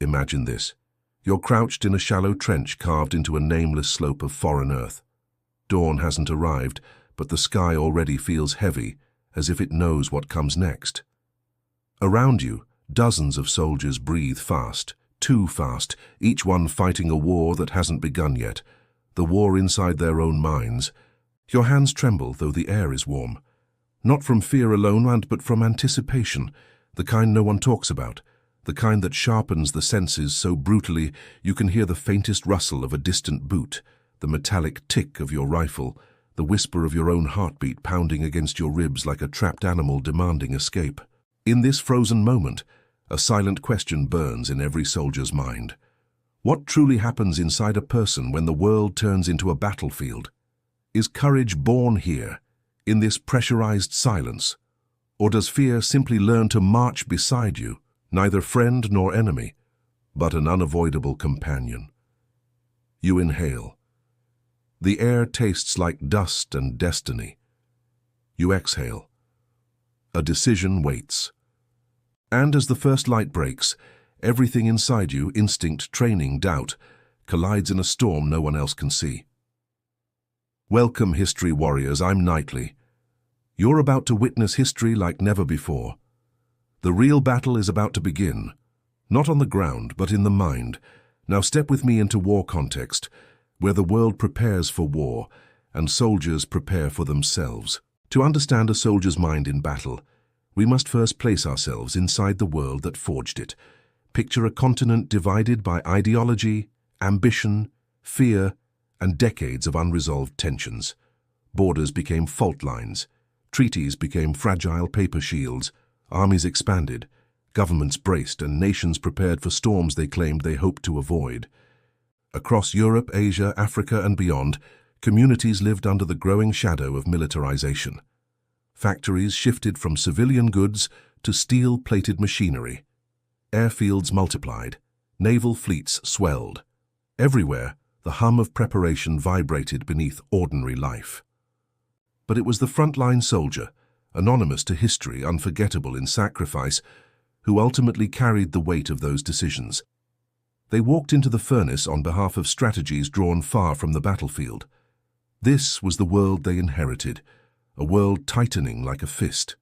Imagine this. You're crouched in a shallow trench carved into a nameless slope of foreign earth. Dawn hasn't arrived, but the sky already feels heavy, as if it knows what comes next. Around you, dozens of soldiers breathe fast, too fast, each one fighting a war that hasn't begun yet, the war inside their own minds. Your hands tremble, though the air is warm. Not from fear alone, but from anticipation, the kind no one talks about, the kind that sharpens the senses so brutally you can hear the faintest rustle of a distant boot, the metallic tick of your rifle, the whisper of your own heartbeat pounding against your ribs like a trapped animal demanding escape. In this frozen moment, a silent question burns in every soldier's mind. What truly happens inside a person when the world turns into a battlefield? Is courage born here, in this pressurized silence? Or does fear simply learn to march beside you, neither friend nor enemy, but an unavoidable companion? You inhale. The air tastes like dust and destiny. You exhale. A decision waits. And as the first light breaks, everything inside you, instinct, training, doubt, collides in a storm no one else can see. Welcome, history warriors, I'm Knightley. You're about to witness history like never before. The real battle is about to begin, not on the ground, but in the mind. Now step with me into war context, where the world prepares for war and soldiers prepare for themselves. To understand a soldier's mind in battle, we must first place ourselves inside the world that forged it. Picture a continent divided by ideology, ambition, fear, and decades of unresolved tensions. Borders became fault lines. Treaties became fragile paper shields. Armies expanded. Governments braced, and nations prepared for storms they claimed they hoped to avoid. Across Europe, Asia, Africa, and beyond, communities lived under the growing shadow of militarization. Factories shifted from civilian goods to steel-plated machinery. Airfields multiplied. Naval fleets swelled. Everywhere, the hum of preparation vibrated beneath ordinary life. But it was the frontline soldier, anonymous to history, unforgettable in sacrifice, who ultimately carried the weight of those decisions. They walked into the furnace on behalf of strategies drawn far from the battlefield. This was the world they inherited, a world tightening like a fist,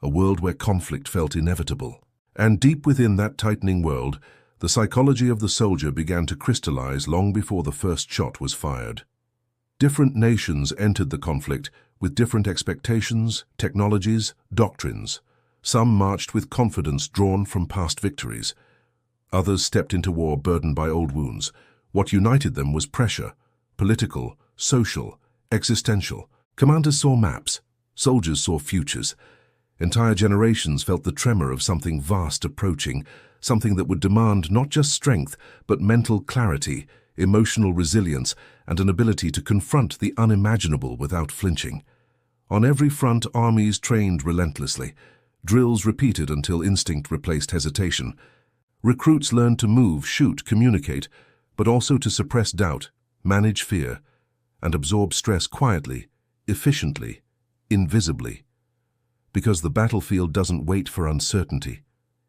a world where conflict felt inevitable. And deep within that tightening world, the psychology of the soldier began to crystallize long before the first shot was fired. Different nations entered the conflict with different expectations, technologies, doctrines. Some marched with confidence drawn from past victories. Others stepped into war burdened by old wounds. What united them was pressure, political, social, existential. Commanders saw maps. Soldiers saw futures. Entire generations felt the tremor of something vast approaching, something that would demand not just strength, but mental clarity, emotional resilience, and an ability to confront the unimaginable without flinching. On every front, armies trained relentlessly. Drills repeated until instinct replaced hesitation. Recruits learned to move, shoot, communicate, but also to suppress doubt, manage fear, and absorb stress quietly, efficiently, invisibly. Because the battlefield doesn't wait for uncertainty,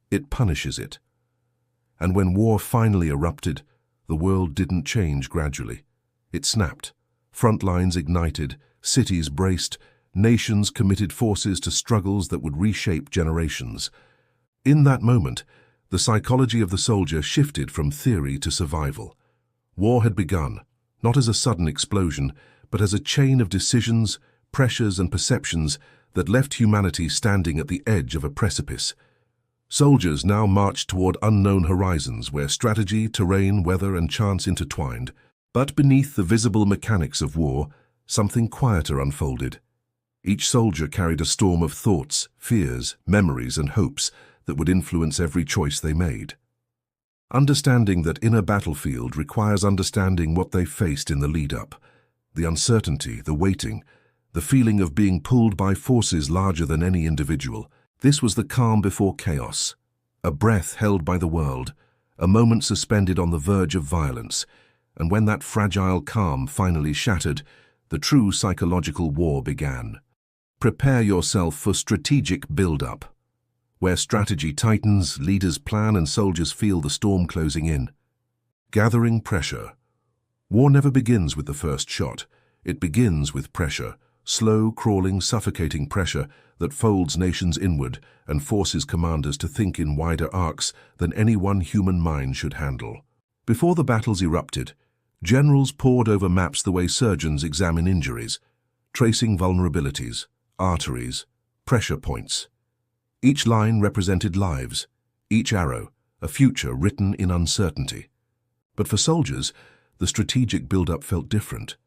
it punishes it. And when war finally erupted, the world didn't change gradually. It snapped. Front lines ignited, cities braced, nations committed forces to struggles that would reshape generations. In that moment, the psychology of the soldier shifted from theory to survival. War had begun, not as a sudden explosion, but as a chain of decisions, pressures, and perceptions that left humanity standing at the edge of a precipice. Soldiers now marched toward unknown horizons where strategy, terrain, weather, and chance intertwined. But beneath the visible mechanics of war, something quieter unfolded. Each soldier carried a storm of thoughts, fears, memories, and hopes that would influence every choice they made. Understanding that inner battlefield requires understanding what they faced in the lead-up. The uncertainty, the waiting, the feeling of being pulled by forces larger than any individual. This was the calm before chaos, a breath held by the world, a moment suspended on the verge of violence. And when that fragile calm finally shattered, the true psychological war began. Prepare yourself for strategic build-up. where strategy tightens, leaders plan and soldiers feel the storm closing in. Gathering pressure. War never begins with the first shot. It begins with pressure, slow, crawling, suffocating pressure that folds nations inward and forces commanders to think in wider arcs than any one human mind should handle. Before the battles erupted, generals pored over maps the way surgeons examine injuries, tracing vulnerabilities, arteries, pressure points. Each line represented lives, each arrow, a future written in uncertainty. But for soldiers, the strategic build-up felt different.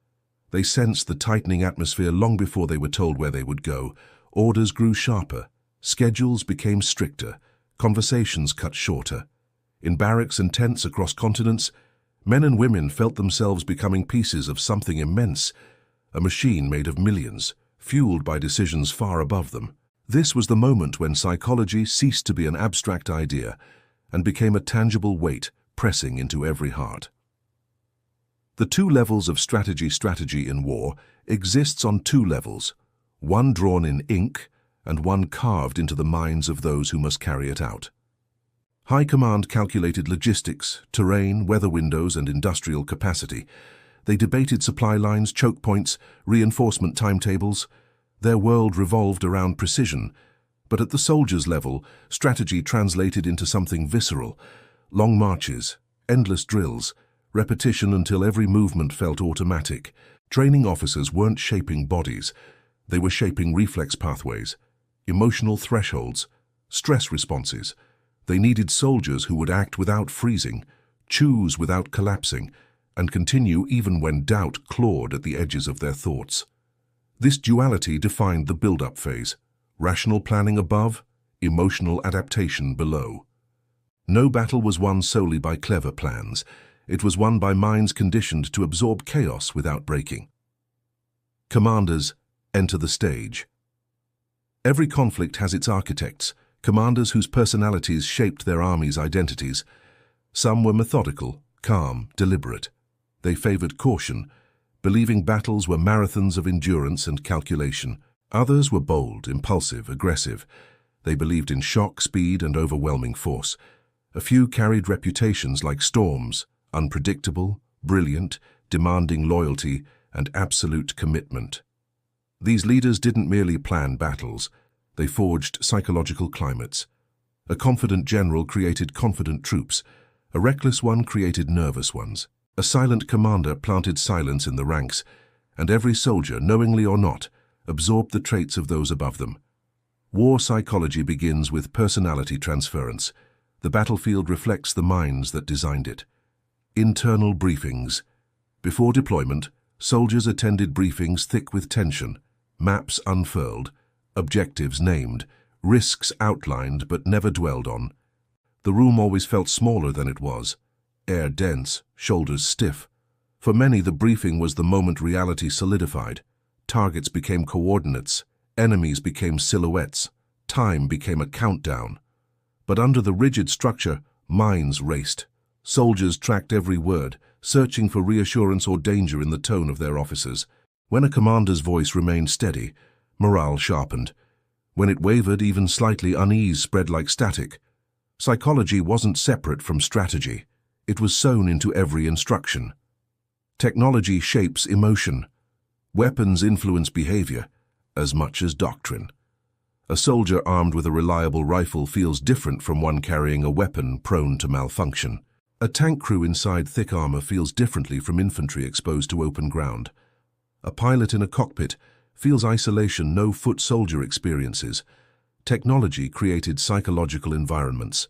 They sensed the tightening atmosphere long before they were told where they would go. Orders grew sharper, schedules became stricter, conversations cut shorter. In barracks and tents across continents, men and women felt themselves becoming pieces of something immense, a machine made of millions, fueled by decisions far above them. This was the moment when psychology ceased to be an abstract idea and became a tangible weight pressing into every heart. The two levels of strategy in war exists on two levels, one drawn in ink and one carved into the minds of those who must carry it out. High command calculated logistics, terrain, weather windows, and industrial capacity. They debated supply lines, choke points, reinforcement timetables. Their world revolved around precision. But at the soldiers' level, strategy translated into something visceral. Long marches, endless drills, repetition until every movement felt automatic. Training officers weren't shaping bodies. They were shaping reflex pathways, emotional thresholds, stress responses. They needed soldiers who would act without freezing, choose without collapsing, and continue even when doubt clawed at the edges of their thoughts. This duality defined the build-up phase, rational planning above, emotional adaptation below. No battle was won solely by clever plans. It was won by minds conditioned to absorb chaos without breaking. Commanders enter the stage. Every conflict has its architects, commanders whose personalities shaped their army's identities. Some were methodical, calm, deliberate. They favored caution, believing battles were marathons of endurance and calculation. Others were bold, impulsive, aggressive. They believed in shock, speed, and overwhelming force. A few carried reputations like storms, unpredictable, brilliant, demanding loyalty, and absolute commitment. These leaders didn't merely plan battles, they forged psychological climates. A confident general created confident troops, a reckless one created nervous ones. A silent commander planted silence in the ranks, and every soldier, knowingly or not, absorbed the traits of those above them. War psychology begins with personality transference. The battlefield reflects the minds that designed it. Internal briefings. Before deployment, soldiers attended briefings thick with tension, maps unfurled, objectives named, risks outlined but never dwelled on. The room always felt smaller than it was, air dense, shoulders stiff. For many, the briefing was the moment reality solidified. Targets became coordinates, enemies became silhouettes, time became a countdown. But under the rigid structure, minds raced. Soldiers tracked every word, searching for reassurance or danger in the tone of their officers. When a commander's voice remained steady, morale sharpened. When it wavered, even slightly, unease spread like static. Psychology wasn't separate from strategy. It was sewn into every instruction. Technology shapes emotion. Weapons influence behavior as much as doctrine. A soldier armed with a reliable rifle feels different from one carrying a weapon prone to malfunction. A tank crew inside thick armor feels differently from infantry exposed to open ground. A pilot in a cockpit feels isolation no foot soldier experiences. Technology created psychological environments.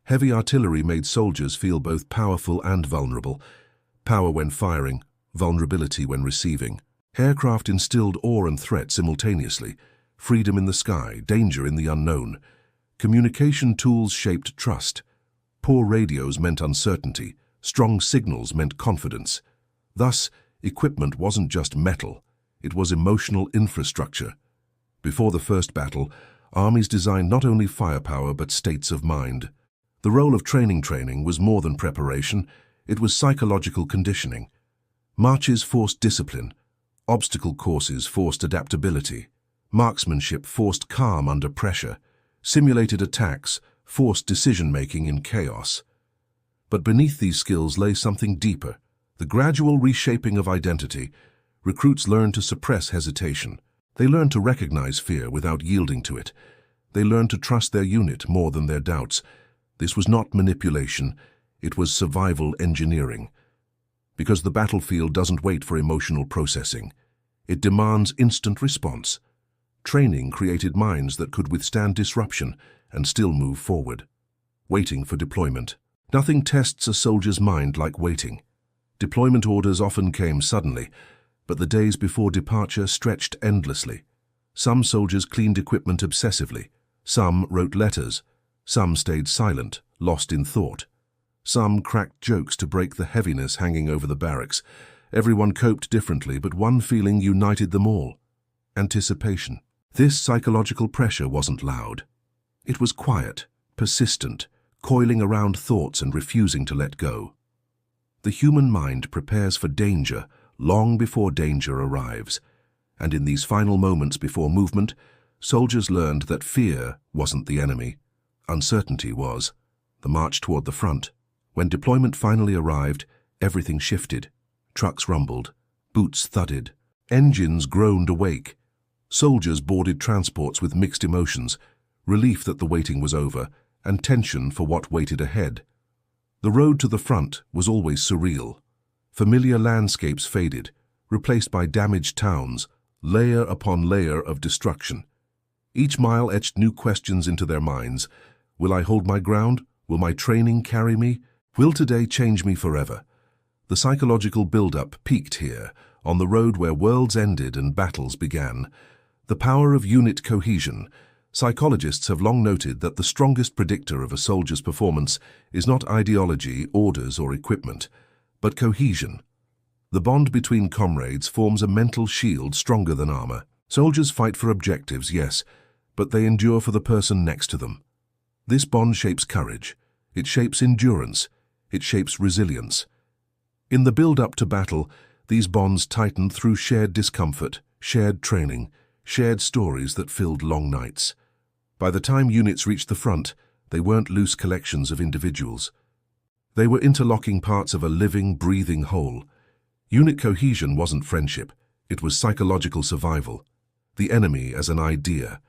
Heavy artillery made soldiers feel both powerful and vulnerable. Power when firing, vulnerability when receiving. Aircraft instilled awe and threat simultaneously. Freedom in the sky, danger in the unknown. Communication tools shaped trust. Poor radios meant uncertainty. Strong signals meant confidence. Thus, equipment wasn't just metal. It was emotional infrastructure. Before the first battle, armies designed not only firepower but states of mind. The role of training was more than preparation. It was psychological conditioning. Marches forced discipline. Obstacle courses forced adaptability. Marksmanship forced calm under pressure. simulated attacks, forced decision-making in chaos. But beneath these skills lay something deeper, the gradual reshaping of identity. Recruits learn to suppress hesitation. They learn to recognize fear without yielding to it. They learn to trust their unit more than their doubts. This was not manipulation, it was survival engineering. Because the battlefield doesn't wait for emotional processing. It demands instant response. Training created minds that could withstand disruption and still move forward. Waiting for deployment. Nothing tests a soldier's mind like waiting. Deployment orders often came suddenly, but the days before departure stretched endlessly. Some soldiers cleaned equipment obsessively. Some wrote letters. Some stayed silent, lost in thought. Some cracked jokes to break the heaviness hanging over the barracks. Everyone coped differently, but one feeling united them all: anticipation. This psychological pressure wasn't loud. It was quiet, persistent, coiling around thoughts and refusing to let go. The human mind prepares for danger long before danger arrives, and in these final moments before movement, soldiers learned that fear wasn't the enemy. Uncertainty was. The march toward the front. When deployment finally arrived, everything shifted. Trucks rumbled, boots thudded, engines groaned awake. Soldiers boarded transports with mixed emotions, relief that the waiting was over, and tension for what waited ahead. The road to the front was always surreal. Familiar landscapes faded, replaced by damaged towns, layer upon layer of destruction. Each mile etched new questions into their minds. Will I hold my ground? Will my training carry me? Will today change me forever? The psychological build-up peaked here, on the road where worlds ended and battles began. The power of unit cohesion. Psychologists have long noted that the strongest predictor of a soldier's performance is not ideology, orders, or equipment, but cohesion. The bond between comrades forms a mental shield stronger than armor. Soldiers fight for objectives, yes, but they endure for the person next to them. This bond shapes courage. It shapes endurance. It shapes resilience. In the build-up to battle, these bonds tightened through shared discomfort, shared training, shared stories that filled long nights. By the time units reached the front, they weren't loose collections of individuals. They were interlocking parts of a living, breathing whole. Unit cohesion wasn't friendship. It was psychological survival. The enemy as an idea.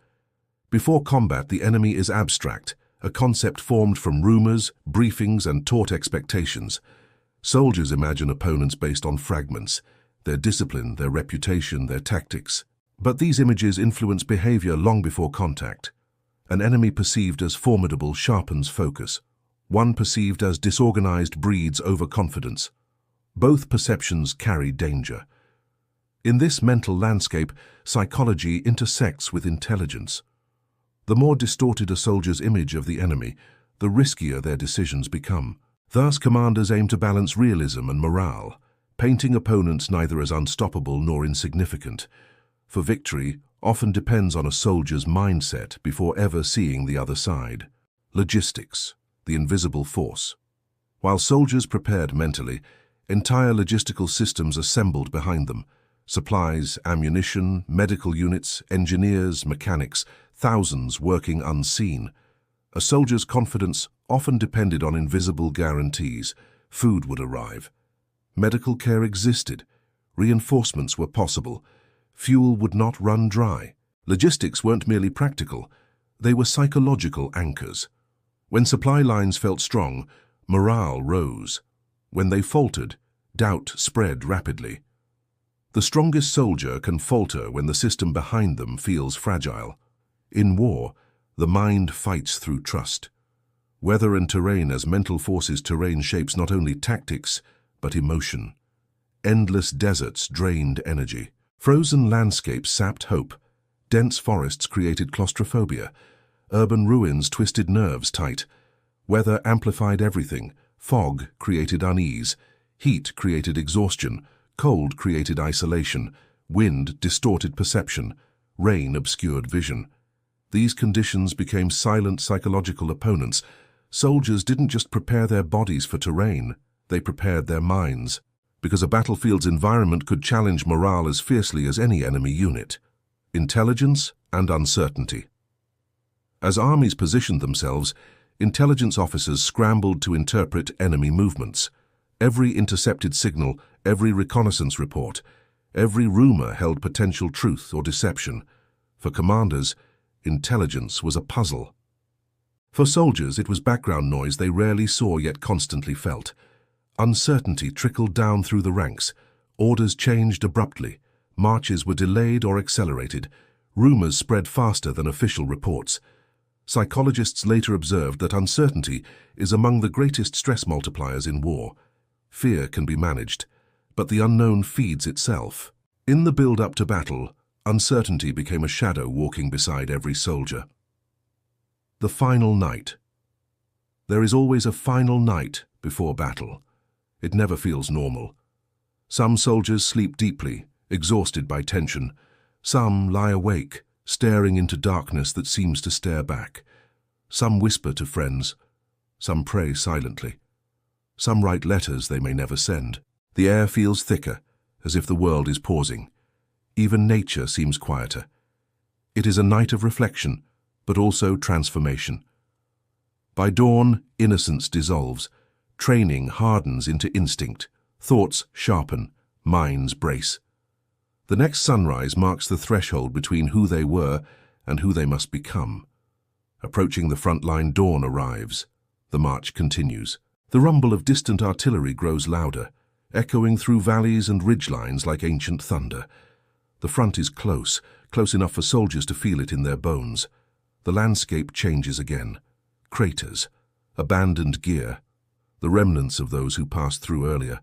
Before combat, the enemy is abstract, a concept formed from rumors, briefings, and taught expectations. Soldiers imagine opponents based on fragments, their discipline, their reputation, their tactics. But these images influence behavior long before contact. An enemy perceived as formidable sharpens focus. One perceived as disorganized breeds overconfidence. Both perceptions carry danger. In this mental landscape, psychology intersects with intelligence. The more distorted a soldier's image of the enemy, the riskier their decisions become. Thus, commanders aim to balance realism and morale, painting opponents neither as unstoppable nor insignificant. For victory often depends on a soldier's mindset before ever seeing the other side. Logistics, the invisible force. While soldiers prepared mentally, entire logistical systems assembled behind them. Supplies, ammunition, medical units, engineers, mechanics, thousands working unseen. A soldier's confidence often depended on invisible guarantees. Food would arrive. Medical care existed. Reinforcements were possible. Fuel would not run dry. Logistics weren't merely practical. They were psychological anchors. When supply lines felt strong, morale rose. When they faltered, doubt spread rapidly. The strongest soldier can falter when the system behind them feels fragile. In war, the mind fights through trust. Weather and terrain as mental forces. Terrain shapes not only tactics, but emotion. Endless deserts drained energy. Frozen landscapes sapped hope. Dense forests created claustrophobia. Urban ruins twisted nerves tight. Weather amplified everything. Fog created unease. Heat created exhaustion. Cold created isolation. Wind distorted perception. Rain obscured vision. These conditions became silent psychological opponents. Soldiers didn't just prepare their bodies for terrain, they prepared their minds, because a battlefield's environment could challenge morale as fiercely as any enemy unit. Intelligence and uncertainty. As armies positioned themselves, intelligence officers scrambled to interpret enemy movements. Every intercepted signal, every reconnaissance report, every rumor held potential truth or deception. For commanders, intelligence was a puzzle. For soldiers, it was background noise they rarely saw yet constantly felt. Uncertainty trickled down through the ranks. Orders changed abruptly. Marches were delayed or accelerated. Rumors spread faster than official reports. Psychologists later observed that uncertainty is among the greatest stress multipliers in war. Fear can be managed, but the unknown feeds itself. In the build-up to battle, uncertainty became a shadow walking beside every soldier. The final night. There is always a final night before battle. It never feels normal. Some soldiers sleep deeply, exhausted by tension. Some lie awake, staring into darkness that seems to stare back. Some whisper to friends. Some pray silently. Some write letters they may never send. The air feels thicker, as if the world is pausing. Even nature seems quieter. It is a night of reflection, but also transformation. By dawn, innocence dissolves. Training hardens into instinct. Thoughts sharpen. Minds brace. The next sunrise marks the threshold between who they were and who they must become. Approaching the front line, dawn arrives. The march continues. The rumble of distant artillery grows louder, echoing through valleys and ridgelines like ancient thunder. The front is close, close enough for soldiers to feel it in their bones. The landscape changes again. Craters, abandoned gear, the remnants of those who passed through earlier.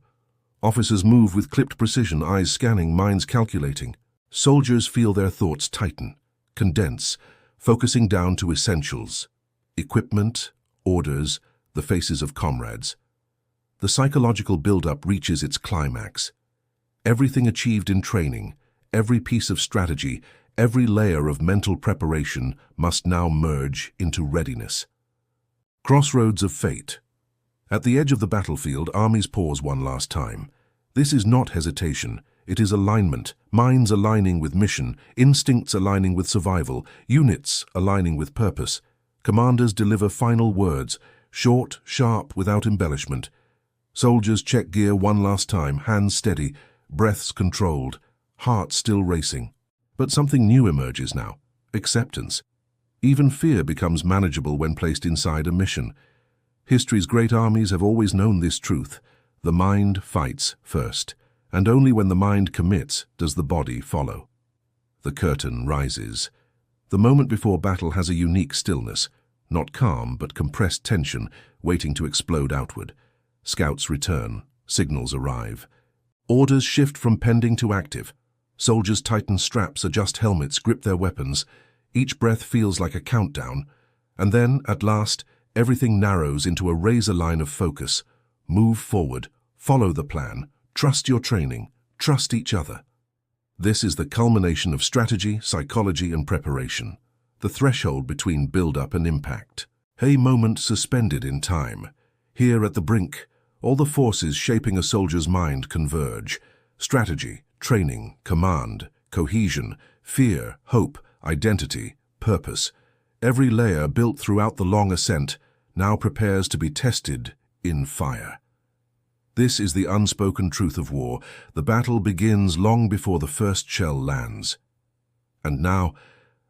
Officers move with clipped precision, eyes scanning, minds calculating. Soldiers feel their thoughts tighten, condense, focusing down to essentials. Equipment, orders, the faces of comrades. The psychological build-up reaches its climax. Everything achieved in training, every piece of strategy, every layer of mental preparation must now merge into readiness. Crossroads of fate. At the edge of the battlefield, armies pause one last time. This is not hesitation. It is alignment, minds aligning with mission, instincts aligning with survival, units aligning with purpose. Commanders deliver final words, short, sharp, without embellishment. Soldiers check gear one last time, hands steady, breaths controlled, hearts still racing. But something new emerges now: acceptance. Even fear becomes manageable when placed inside a mission. History's great armies have always known this truth. The mind fights first, and only when the mind commits does the body follow. The curtain rises. The moment before battle has a unique stillness, not calm but compressed tension waiting to explode outward. Scouts return, signals arrive. Orders shift from pending to active. Soldiers tighten straps, adjust helmets, grip their weapons. Each breath feels like a countdown. And then, at last, everything narrows into a razor line of focus. Move forward, follow the plan, trust your training, trust each other. This is the culmination of strategy, psychology, and preparation. The threshold between build-up and impact. A moment suspended in time. Here at the brink, all the forces shaping a soldier's mind converge. Strategy, training, command, cohesion, fear, hope, identity, purpose. Every layer built throughout the long ascent now prepares to be tested in fire. This is the unspoken truth of war. The battle begins long before the first shell lands. And now,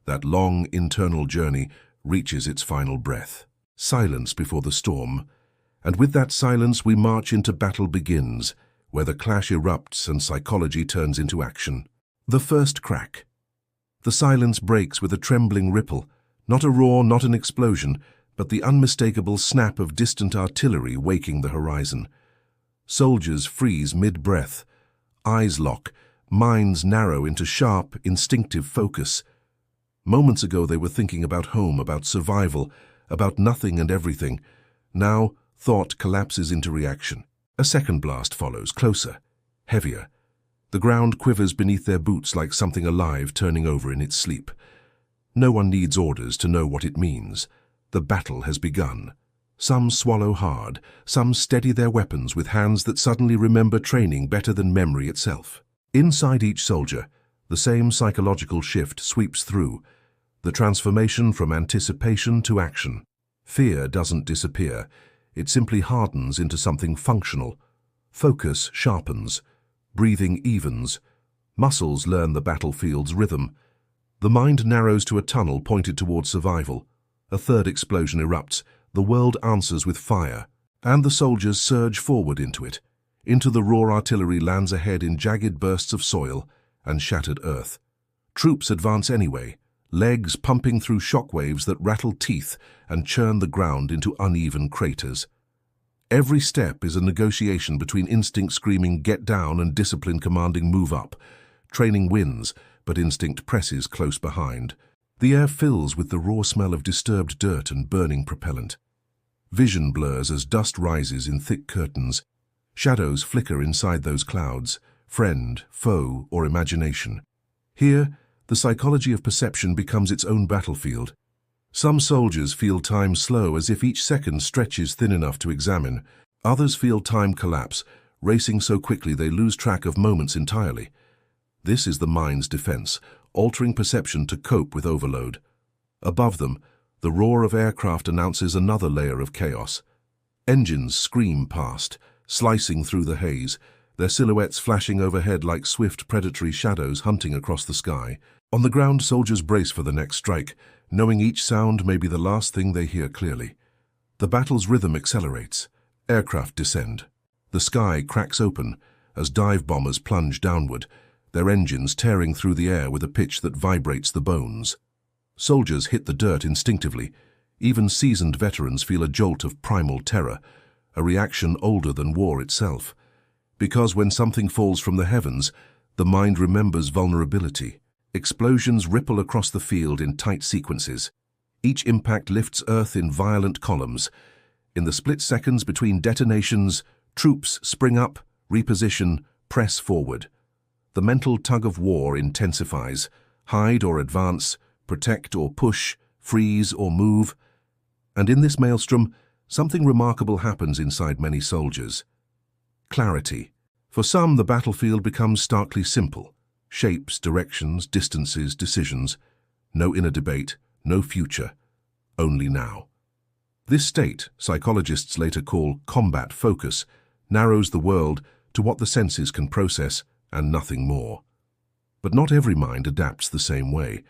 that long internal journey reaches its final breath. Silence before the storm. And with that silence we march into battle begins, where the clash erupts and psychology turns into action. The first crack. The silence breaks with a trembling ripple. Not a roar, not an explosion, but the unmistakable snap of distant artillery waking the horizon. Soldiers freeze mid-breath. Eyes lock, minds narrow into sharp, instinctive focus. Moments ago they were thinking about home, about survival, about nothing and everything. Now, thought collapses into reaction. A second blast follows, closer, heavier. The ground quivers beneath their boots like something alive turning over in its sleep. No one needs orders to know what it means. The battle has begun. Some swallow hard, some steady their weapons with hands that suddenly remember training better than memory itself. Inside each soldier, the same psychological shift sweeps through. The transformation from anticipation to action. Fear doesn't disappear. It simply hardens into something functional. Focus sharpens. Breathing evens. Muscles learn the battlefield's rhythm. The mind narrows to a tunnel pointed towards survival. A third explosion erupts. The world answers with fire, and the soldiers surge forward into it. Into the raw artillery lands ahead in jagged bursts of soil and shattered earth. Troops advance anyway, legs pumping through shockwaves that rattle teeth and churn the ground into uneven craters. Every step is a negotiation between instinct screaming "get down" and discipline commanding "move up." Training wins, but instinct presses close behind. The air fills with the raw smell of disturbed dirt and burning propellant. Vision blurs as dust rises in thick curtains. Shadows flicker inside those clouds, friend, foe, or imagination. Here, the psychology of perception becomes its own battlefield. Some soldiers feel time slow, as if each second stretches thin enough to examine. Others feel time collapse, racing so quickly they lose track of moments entirely. This is the mind's defense, altering perception to cope with overload. Above them, the roar of aircraft announces another layer of chaos. Engines scream past, slicing through the haze, their silhouettes flashing overhead like swift predatory shadows hunting across the sky. On the ground, soldiers brace for the next strike, knowing each sound may be the last thing they hear clearly. The battle's rhythm accelerates. Aircraft descend. The sky cracks open as dive bombers plunge downward, their engines tearing through the air with a pitch that vibrates the bones. Soldiers hit the dirt instinctively. Even seasoned veterans feel a jolt of primal terror, a reaction older than war itself. Because when something falls from the heavens, the mind remembers vulnerability. Explosions ripple across the field in tight sequences. Each impact lifts Earth in violent columns. In the split seconds between detonations, troops spring up, reposition, press forward. The mental tug of war intensifies. Hide or advance, protect or push, freeze or move. And in this maelstrom, something remarkable happens inside many soldiers. Clarity. For some, the battlefield becomes starkly simple. Shapes, directions, distances, decisions. No inner debate, no future, only now. This state, psychologists later call combat focus, narrows the world to what the senses can process and nothing more. But not every mind adapts the same way.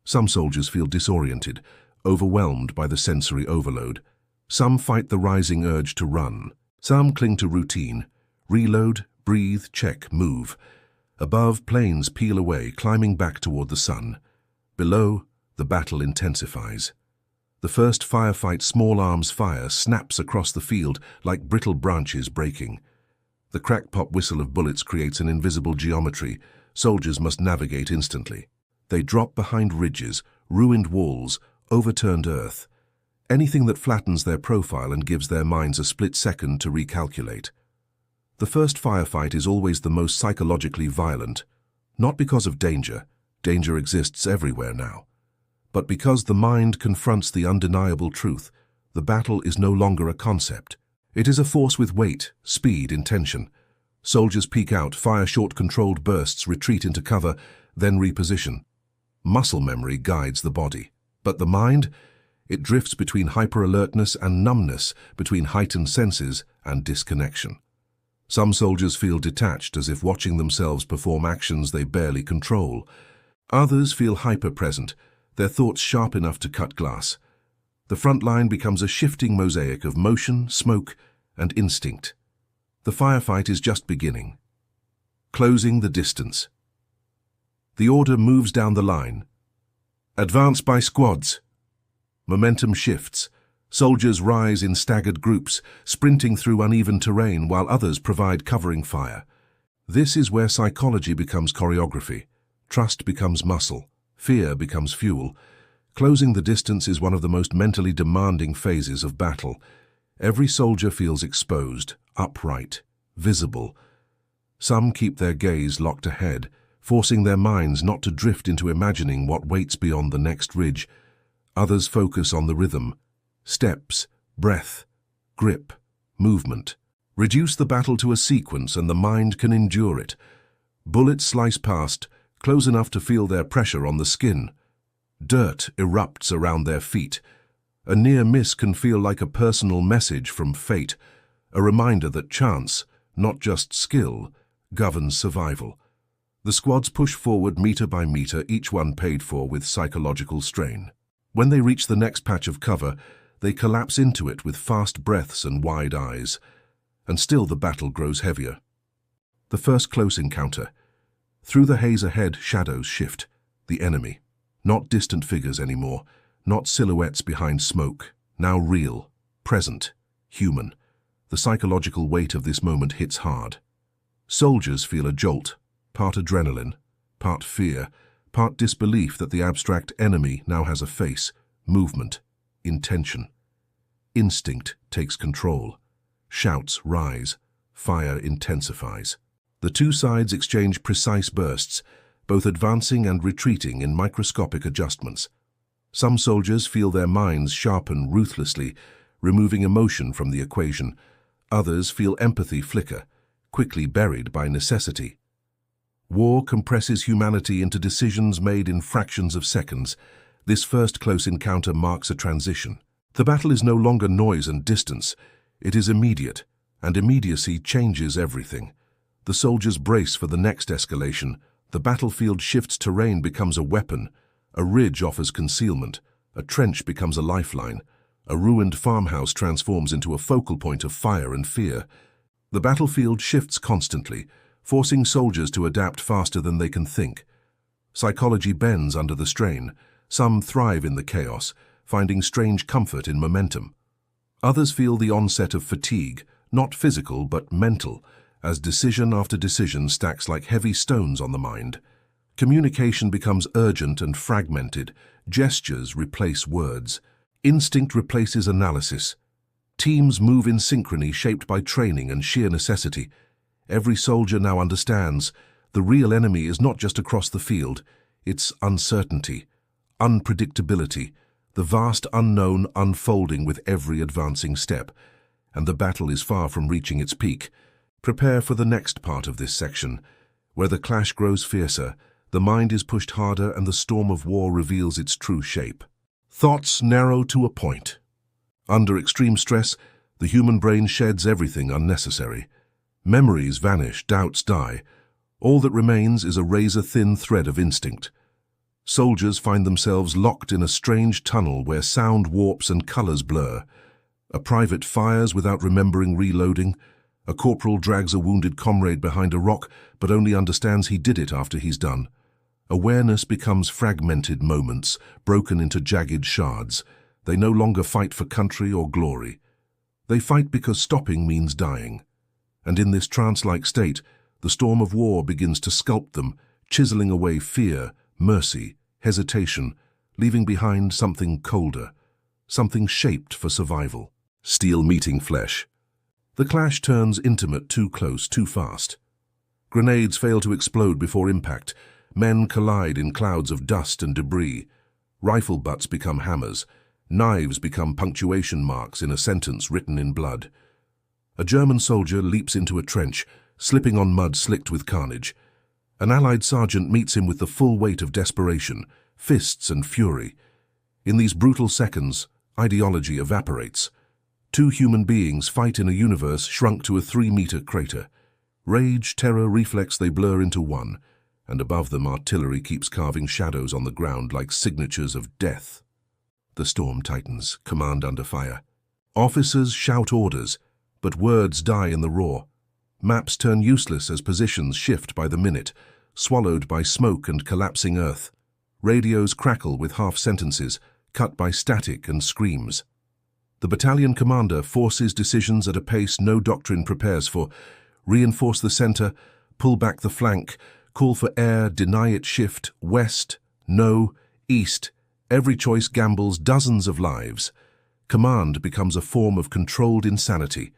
Some soldiers feel disoriented, overwhelmed by the sensory overload. Some fight the rising urge to run. Some cling to routine. Reload, breathe, check, move. Above, planes peel away, climbing back toward the sun. Below, the battle intensifies. The first firefight, small arms fire, snaps across the field like brittle branches breaking. The crack-pop whistle of bullets creates an invisible geometry soldiers must navigate instantly. They drop behind ridges, ruined walls, overturned earth. Anything that flattens their profile and gives their minds a split second to recalculate. The first firefight is always the most psychologically violent, not because of danger. Danger exists everywhere now. But because the mind confronts the undeniable truth, the battle is no longer a concept. It is a force with weight, speed, intention. Soldiers peek out, fire short controlled bursts, retreat into cover, then reposition. Muscle memory guides the body. But the mind? It drifts between hyper-alertness and numbness, between heightened senses and disconnection. Some soldiers feel detached, as if watching themselves perform actions they barely control. Others feel hyper-present, their thoughts sharp enough to cut glass. The front line becomes a shifting mosaic of motion, smoke, and instinct. The firefight is just beginning. Closing the distance. The order moves down the line. Advance by squads. Momentum shifts. Soldiers rise in staggered groups, sprinting through uneven terrain while others provide covering fire. This is where psychology becomes choreography. Trust becomes muscle. Fear becomes fuel. Closing the distance is one of the most mentally demanding phases of battle. Every soldier feels exposed, upright, visible. Some keep their gaze locked ahead, forcing their minds not to drift into imagining what waits beyond the next ridge. Others focus on the rhythm. Steps, breath, grip, movement. Reduce the battle to a sequence and the mind can endure it. Bullets slice past, close enough to feel their pressure on the skin. Dirt erupts around their feet. A near miss can feel like a personal message from fate, a reminder that chance, not just skill, governs survival. The squads push forward meter by meter, each one paid for with psychological strain. When they reach the next patch of cover, they collapse into it with fast breaths and wide eyes. And still the battle grows heavier. The first close encounter. Through the haze ahead, shadows shift. The enemy. Not distant figures anymore, not silhouettes behind smoke. Now real, present, human. The psychological weight of this moment hits hard. Soldiers feel a jolt, part adrenaline, part fear, part disbelief that the abstract enemy now has a face, movement, intention. Instinct takes control. Shouts rise. Fire intensifies. The two sides exchange precise bursts, both advancing and retreating in microscopic adjustments. Some soldiers feel their minds sharpen ruthlessly, removing emotion from the equation. Others feel empathy flicker, quickly buried by necessity. War compresses humanity into decisions made in fractions of seconds. This first close encounter marks a transition. The battle is no longer noise and distance. It is immediate, and immediacy changes everything. The soldiers brace for the next escalation. The battlefield shifts, terrain becomes a weapon. A ridge offers concealment. A trench becomes a lifeline. A ruined farmhouse transforms into a focal point of fire and fear. The battlefield shifts constantly, forcing soldiers to adapt faster than they can think. Psychology bends under the strain. Some thrive in the chaos, finding strange comfort in momentum. Others feel the onset of fatigue, not physical but mental, as decision after decision stacks like heavy stones on the mind. Communication becomes urgent and fragmented. Gestures replace words. Instinct replaces analysis. Teams move in synchrony, shaped by training and sheer necessity. Every soldier now understands the real enemy is not just across the field, it's uncertainty, unpredictability, the vast unknown unfolding with every advancing step. And the battle is far from reaching its peak. Prepare for the next part of this section, where the clash grows fiercer, the mind is pushed harder, and the storm of war reveals its true shape. Thoughts narrow to a point. Under extreme stress, the human brain sheds everything unnecessary. Memories vanish, doubts die. All that remains is a razor-thin thread of instinct. Soldiers find themselves locked in a strange tunnel where sound warps and colors blur. A private fires without remembering reloading. A corporal drags a wounded comrade behind a rock, but only understands he did it after he's done. Awareness becomes fragmented moments, broken into jagged shards. They no longer fight for country or glory. They fight because stopping means dying. And in this trance-like state, the storm of war begins to sculpt them, chiseling away fear, mercy, hesitation, leaving behind something colder, something shaped for survival. Steel meeting flesh. The clash turns intimate, too close, too fast. Grenades fail to explode before impact. Men collide in clouds of dust and debris. Rifle butts become hammers. Knives become punctuation marks in a sentence written in blood. A German soldier leaps into a trench, slipping on mud slicked with carnage. An Allied sergeant meets him with the full weight of desperation, fists and fury. In these brutal seconds, ideology evaporates. Two human beings fight in a universe shrunk to a 3-meter crater. Rage, terror, reflex, they blur into one, and above them artillery keeps carving shadows on the ground like signatures of death. The storm tightens, command under fire. Officers shout orders, but words die in the roar. Maps turn useless as positions shift by the minute, swallowed by smoke and collapsing earth. Radios crackle with half-sentences, cut by static and screams. The battalion commander forces decisions at a pace no doctrine prepares for. Reinforce the center, pull back the flank, call for air, deny it shift, west, no, east. Every choice gambles dozens of lives. Command becomes a form of controlled insanity.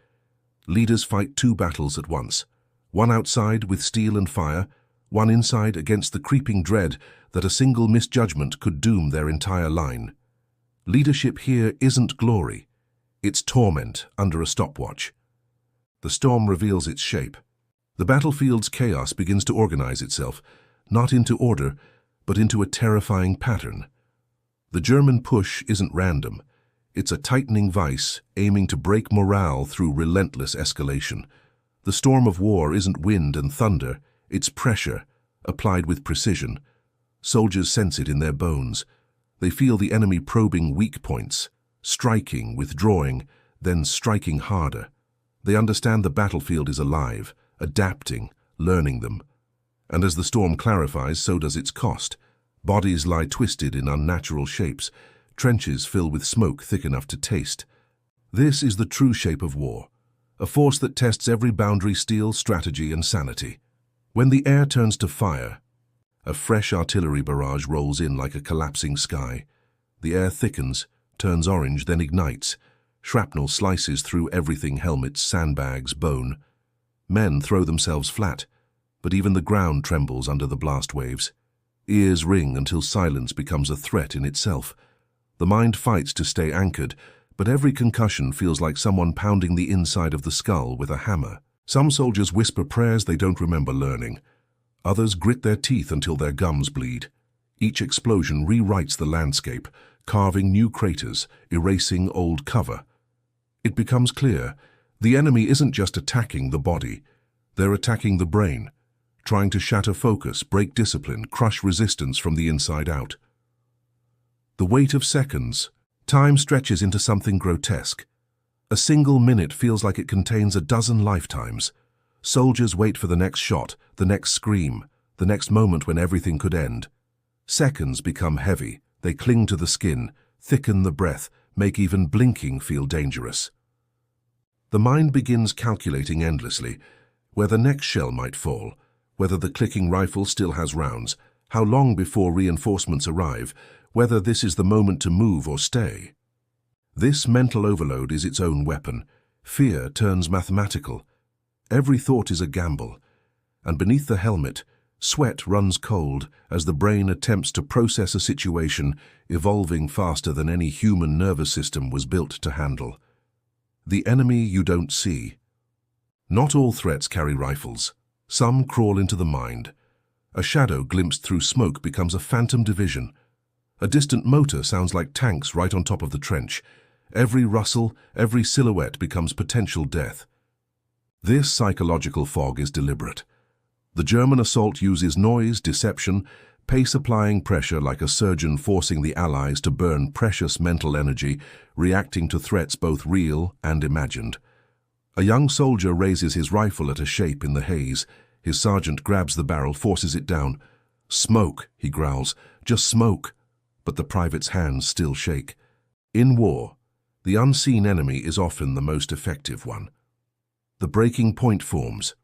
Leaders fight two battles at once, one outside with steel and fire, one inside against the creeping dread that a single misjudgment could doom their entire line. Leadership here isn't glory, it's torment under a stopwatch. The storm reveals its shape. The battlefield's chaos begins to organize itself, not into order, but into a terrifying pattern. The German push isn't random. It's a tightening vice aiming to break morale through relentless escalation. The storm of war isn't wind and thunder, it's pressure, applied with precision. Soldiers sense it in their bones. They feel the enemy probing weak points, striking, withdrawing, then striking harder. They understand the battlefield is alive, adapting, learning them. And as the storm clarifies, so does its cost. Bodies lie twisted in unnatural shapes. Trenches fill with smoke thick enough to taste. This is the true shape of war, a force that tests every boundary, steel, strategy, and sanity. When the air turns to fire, a fresh artillery barrage rolls in like a collapsing sky. The air thickens, turns orange, then ignites. Shrapnel slices through everything: helmets, sandbags, bone. Men throw themselves flat, but even the ground trembles under the blast waves. Ears ring until silence becomes a threat in itself. The mind fights to stay anchored, but every concussion feels like someone pounding the inside of the skull with a hammer. Some soldiers whisper prayers they don't remember learning. Others grit their teeth until their gums bleed. Each explosion rewrites the landscape, carving new craters, erasing old cover. It becomes clear, the enemy isn't just attacking the body. They're attacking the brain, trying to shatter focus, break discipline, crush resistance from the inside out. The weight of seconds. Time stretches into something grotesque. A single minute feels like it contains a dozen lifetimes. Soldiers wait for the next shot, the next scream, the next moment when everything could end. Seconds become heavy. They cling to the skin, thicken the breath, make even blinking feel dangerous. The mind begins calculating endlessly, where the next shell might fall, whether the clicking rifle still has rounds, how long before reinforcements arrive, whether this is the moment to move or stay. This mental overload is its own weapon. Fear turns mathematical. Every thought is a gamble. And beneath the helmet, sweat runs cold as the brain attempts to process a situation evolving faster than any human nervous system was built to handle. The enemy you don't see. Not all threats carry rifles. Some crawl into the mind. A shadow glimpsed through smoke becomes a phantom division. A distant motor sounds like tanks right on top of the trench. Every rustle, every silhouette becomes potential death. This psychological fog is deliberate. The German assault uses noise, deception, pace-applying pressure like a surgeon forcing the Allies to burn precious mental energy, reacting to threats both real and imagined. A young soldier raises his rifle at a shape in the haze. His sergeant grabs the barrel, forces it down. "Smoke," he growls, "just smoke." But the private's hands still shake. In war, the unseen enemy is often the most effective one. The breaking point forms.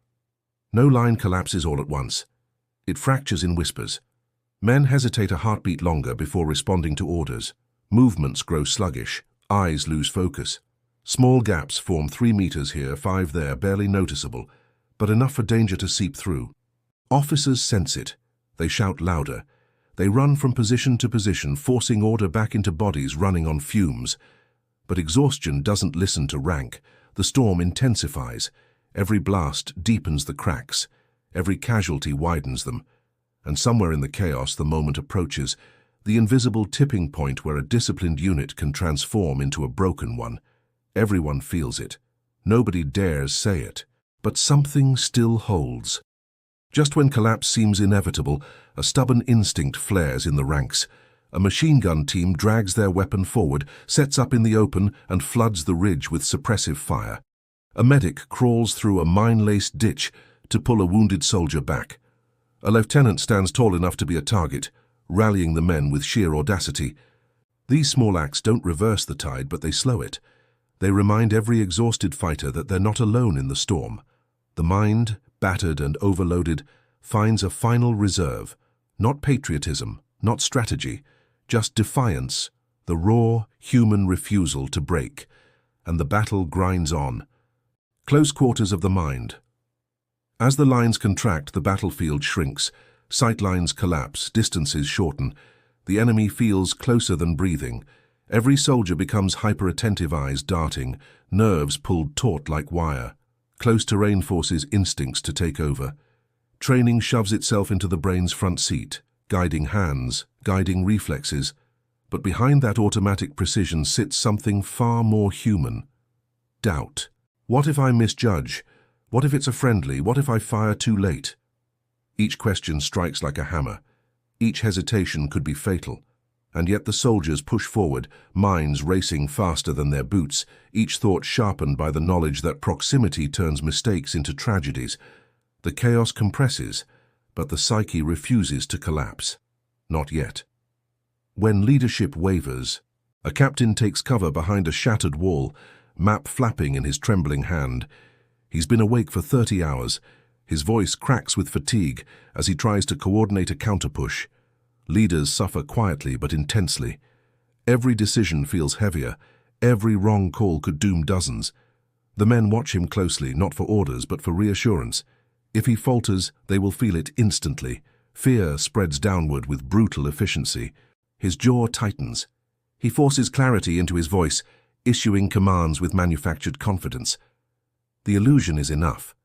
No line collapses all at once. It fractures in whispers. Men hesitate a heartbeat longer before responding to orders. Movements grow sluggish. Eyes lose focus. Small gaps form 3 meters here, 5 there, barely noticeable, but enough for danger to seep through. Officers sense it. They shout louder. They run from position to position, forcing order back into bodies running on fumes. But exhaustion doesn't listen to rank. The storm intensifies. Every blast deepens the cracks. Every casualty widens them. And somewhere in the chaos, the moment approaches, the invisible tipping point where a disciplined unit can transform into a broken one. Everyone feels it. Nobody dares say it. But something still holds. Just when collapse seems inevitable, a stubborn instinct flares in the ranks. A machine gun team drags their weapon forward, sets up in the open, and floods the ridge with suppressive fire. A medic crawls through a mine-laced ditch to pull a wounded soldier back. A lieutenant stands tall enough to be a target, rallying the men with sheer audacity. These small acts don't reverse the tide, but they slow it. They remind every exhausted fighter that they're not alone in the storm. The mind, battered and overloaded, finds a final reserve. Not patriotism, not strategy, just defiance, the raw, human refusal to break. And the battle grinds on. Close quarters of the mind. As the lines contract, the battlefield shrinks. Sightlines collapse, distances shorten. The enemy feels closer than breathing. Every soldier becomes hyper-attentive, eyes darting, nerves pulled taut like wire. Close terrain forces instincts to take over. Training shoves itself into the brain's front seat, guiding hands, guiding reflexes. But behind that automatic precision sits something far more human. Doubt. What if I misjudge? What if it's a friendly? What if I fire too late? Each question strikes like a hammer. Each hesitation could be fatal. And yet the soldiers push forward, minds racing faster than their boots, each thought sharpened by the knowledge that proximity turns mistakes into tragedies. The chaos compresses, but the psyche refuses to collapse. Not yet. When leadership wavers, a captain takes cover behind a shattered wall, map flapping in his trembling hand. He's been awake for 30 hours. His voice cracks with fatigue as he tries to coordinate a counterpush. Leaders suffer quietly but intensely. Every decision feels heavier. Every wrong call could doom dozens. The men watch him closely, not for orders but for reassurance. If he falters, they will feel it instantly. Fear spreads downward with brutal efficiency. His jaw tightens. He forces clarity into his voice, issuing commands with manufactured confidence. The illusion is enough.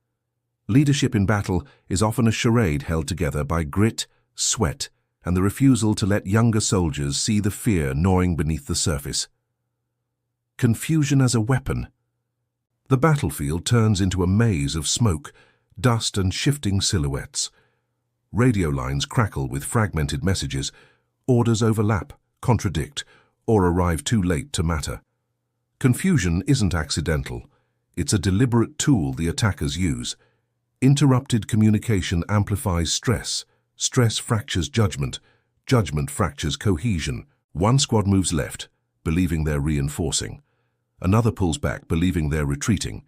Leadership in battle is often a charade held together by grit, sweat, and the refusal to let younger soldiers see the fear gnawing beneath the surface. Confusion as a weapon. The battlefield turns into a maze of smoke, dust, and shifting silhouettes. Radio lines crackle with fragmented messages. Orders overlap, contradict, or arrive too late to matter. Confusion isn't accidental. It's a deliberate tool the attackers use. Interrupted communication amplifies stress. Stress fractures judgment. Judgment fractures cohesion. One squad moves left, believing they're reinforcing. Another pulls back, believing they're retreating.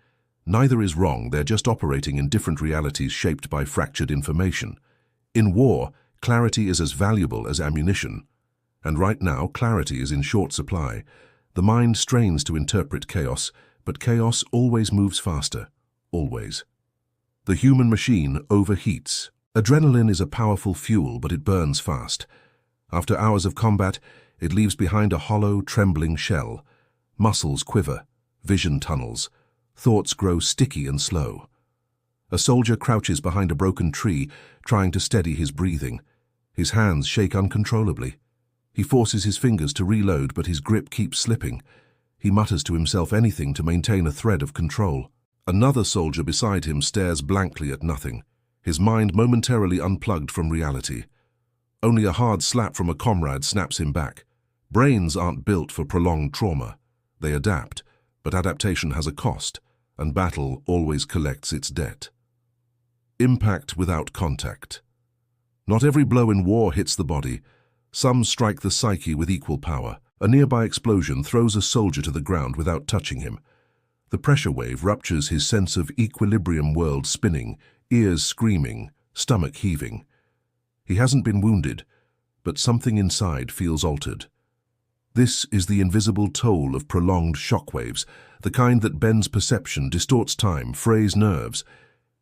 Neither is wrong, they're just operating in different realities shaped by fractured information. In war, clarity is as valuable as ammunition. And right now, clarity is in short supply. The mind strains to interpret chaos, but chaos always moves faster. Always. The human machine overheats. Adrenaline is a powerful fuel, but it burns fast. After hours of combat, it leaves behind a hollow, trembling shell. Muscles quiver, vision tunnels, thoughts grow sticky and slow. A soldier crouches behind a broken tree, trying to steady his breathing. His hands shake uncontrollably. He forces his fingers to reload, but his grip keeps slipping. He mutters to himself anything to maintain a thread of control. Another soldier beside him stares blankly at nothing, his mind momentarily unplugged from reality. Only a hard slap from a comrade snaps him back. Brains aren't built for prolonged trauma. They adapt, but adaptation has a cost, and battle always collects its debt. Impact without contact. Not every blow in war hits the body. Some strike the psyche with equal power. A nearby explosion throws a soldier to the ground without touching him. The pressure wave ruptures his sense of equilibrium, world spinning, ears screaming, stomach heaving. He hasn't been wounded, but something inside feels altered. This is the invisible toll of prolonged shockwaves, the kind that bends perception, distorts time, frays nerves.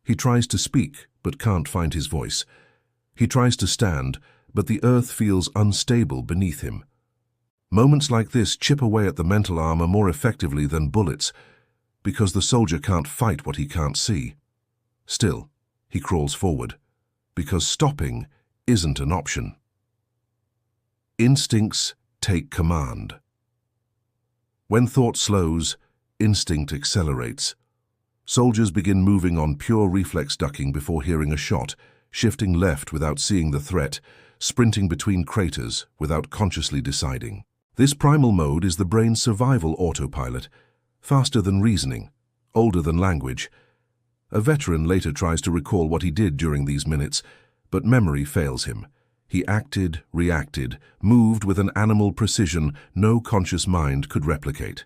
He tries to speak, but can't find his voice. He tries to stand, but the earth feels unstable beneath him. Moments like this chip away at the mental armor more effectively than bullets, because the soldier can't fight what he can't see. Still, he crawls forward, because stopping isn't an option. Instincts take command. When thought slows, instinct accelerates. Soldiers begin moving on pure reflex ducking before hearing a shot, shifting left without seeing the threat, sprinting between craters without consciously deciding. This primal mode is the brain's survival autopilot, faster than reasoning, older than language. A veteran later tries to recall what he did during these minutes, but memory fails him. He acted, reacted, moved with an animal precision no conscious mind could replicate.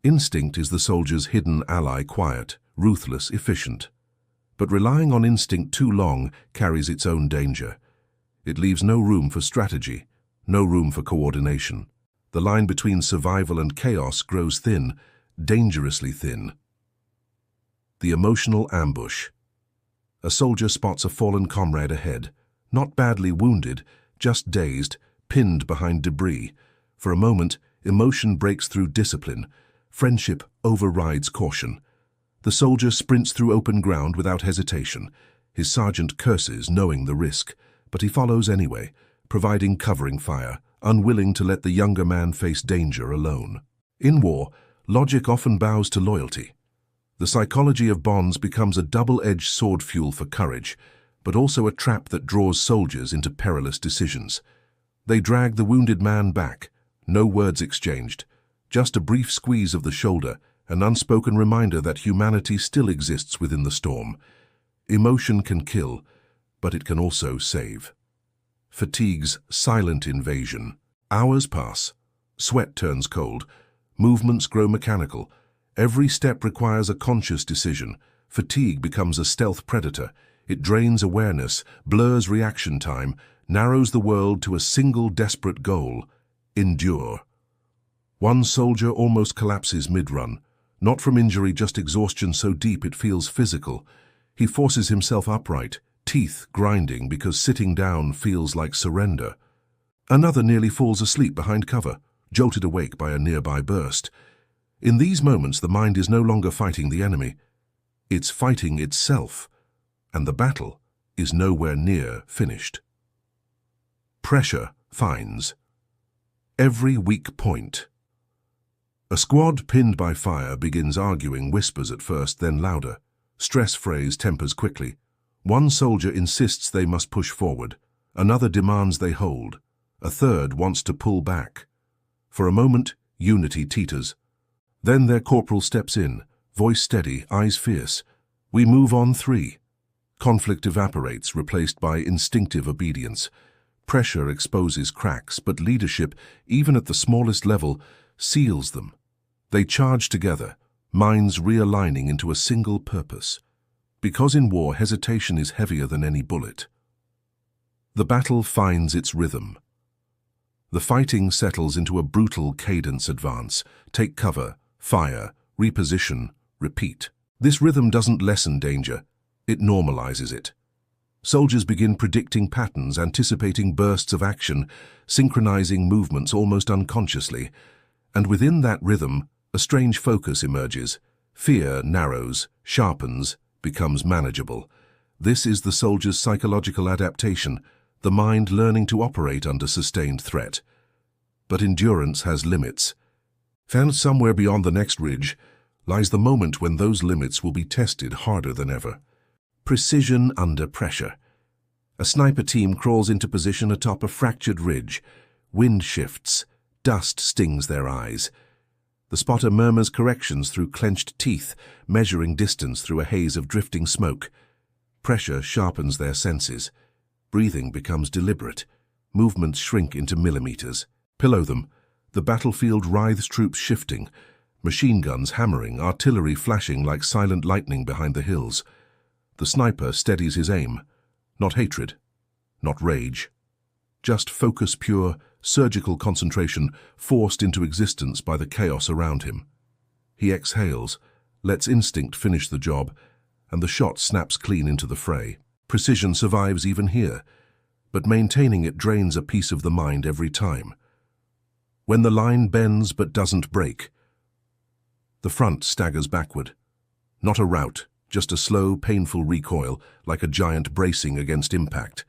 Instinct is the soldier's hidden ally, quiet, ruthless, efficient. But relying on instinct too long carries its own danger. It leaves no room for strategy, no room for coordination. The line between survival and chaos grows thin, dangerously thin. The emotional ambush. A soldier spots a fallen comrade ahead, not badly wounded, just dazed, pinned behind debris. For a moment, emotion breaks through discipline. Friendship overrides caution. The soldier sprints through open ground without hesitation. His sergeant curses, knowing the risk, but he follows anyway, providing covering fire, unwilling to let the younger man face danger alone. In war, logic often bows to loyalty. The psychology of bonds becomes a double-edged sword, fuel for courage, but also a trap that draws soldiers into perilous decisions. They drag the wounded man back, no words exchanged, just a brief squeeze of the shoulder, an unspoken reminder that humanity still exists within the storm. Emotion can kill, but it can also save. Fatigue's silent invasion. Hours pass. Sweat turns cold. Movements grow mechanical. Every step requires a conscious decision. Fatigue becomes a stealth predator. It drains awareness, blurs reaction time, narrows the world to a single desperate goal: endure. One soldier almost collapses mid-run, not from injury, just exhaustion so deep it feels physical. He forces himself upright, teeth grinding because sitting down feels like surrender. Another nearly falls asleep behind cover, jolted awake by a nearby burst. In these moments, the mind is no longer fighting the enemy. It's fighting itself, and the battle is nowhere near finished. Pressure finds every weak point. A squad pinned by fire begins arguing, whispers at first, then louder. Stress phrase tempers quickly. One soldier insists they must push forward. Another demands they hold. A third wants to pull back. For a moment, unity teeters. Then their corporal steps in, voice steady, eyes fierce. We move on 3. Conflict evaporates, replaced by instinctive obedience. Pressure exposes cracks, but leadership, even at the smallest level, seals them. They charge together, minds realigning into a single purpose. Because in war, hesitation is heavier than any bullet. The battle finds its rhythm. The fighting settles into a brutal cadence advance. Take cover, fire, reposition, repeat. This rhythm doesn't lessen danger, it normalizes it. Soldiers begin predicting patterns, anticipating bursts of action, synchronizing movements almost unconsciously. And within that rhythm, a strange focus emerges. Fear narrows, sharpens, becomes manageable. This is the soldier's psychological adaptation, the mind learning to operate under sustained threat. But endurance has limits. Found somewhere beyond the next ridge lies the moment when those limits will be tested harder than ever. Precision under pressure. A sniper team crawls into position atop a fractured ridge. Wind shifts. Dust stings their eyes. The spotter murmurs corrections through clenched teeth, measuring distance through a haze of drifting smoke. Pressure sharpens their senses. Breathing becomes deliberate. Movements shrink into millimeters. Below them, the battlefield writhes, troops shifting, machine guns hammering, artillery flashing like silent lightning behind the hills. The sniper steadies his aim. Not hatred, not rage. Just focus, pure, surgical concentration forced into existence by the chaos around him. He exhales, lets instinct finish the job, and the shot snaps clean into the fray. Precision survives even here, but maintaining it drains a piece of the mind every time. When the line bends but doesn't break, the front staggers backward. Not a rout, just a slow, painful recoil, like a giant bracing against impact.